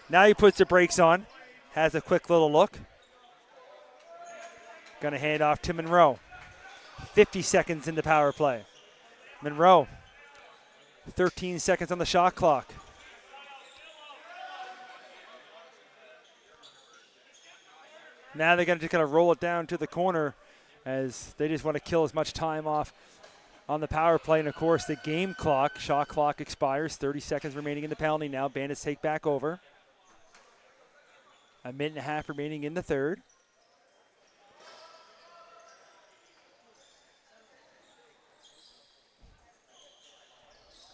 Now he puts the brakes on. Has a quick little look. Going to hand off to Monroe. 50 seconds in the power play. Monroe, 13 seconds on the shot clock. Now they're going to just kind of roll it down to the corner as they just want to kill as much time off on the power play. And, of course, the game clock, shot clock expires. 30 seconds remaining in the penalty now. Bandits take back over. A minute and a half remaining in the third.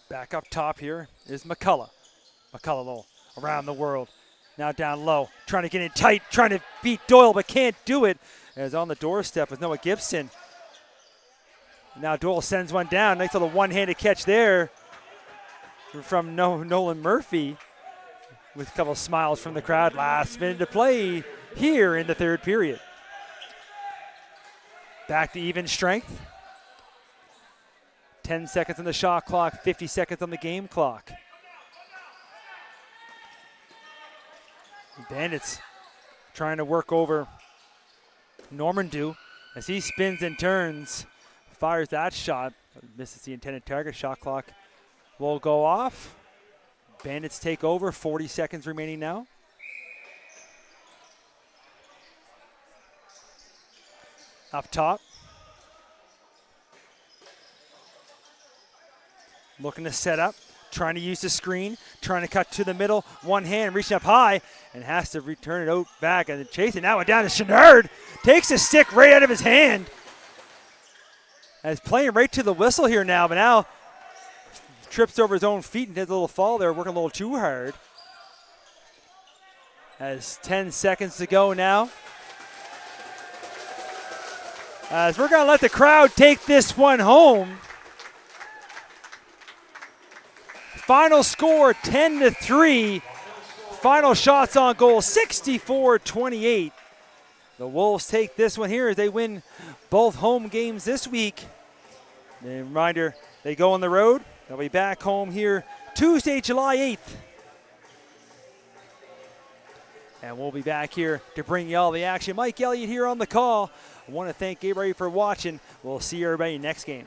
Back up top here is McCullough. McCullough around the world. Now down low, trying to get in tight, trying to beat Doyle, but can't do it. As on the doorstep with Noah Gibson. Now Doyle sends one down. Nice little one-handed catch there from Nolan Murphy with a couple of smiles from the crowd. Last minute to play here in the third period. Back to even strength. 10 seconds on the shot clock, 50 seconds on the game clock. Bandits trying to work over Normandeau as he spins and turns, fires that shot, misses the intended target. Shot clock will go off. Bandits take over, 40 seconds remaining now. Up top. Looking to set up, trying to use the screen, trying to cut to the middle, one hand reaching up high, and has to return it out back and chasing that one down to Chenard. Takes the stick right out of his hand. As playing right to the whistle here now, but now trips over his own feet and did a little fall there, working a little too hard. As 10 seconds to go now. As we're going to let the crowd take this one home. Final score 10-3. Final shots on goal 64-28. The Wolves take this one here as they win both home games this week. And a reminder, they go on the road. They'll be back home here Tuesday, July 8th. And we'll be back here to bring you all the action. Mike Elliott here on the call. I want to thank everybody for watching. We'll see everybody next game.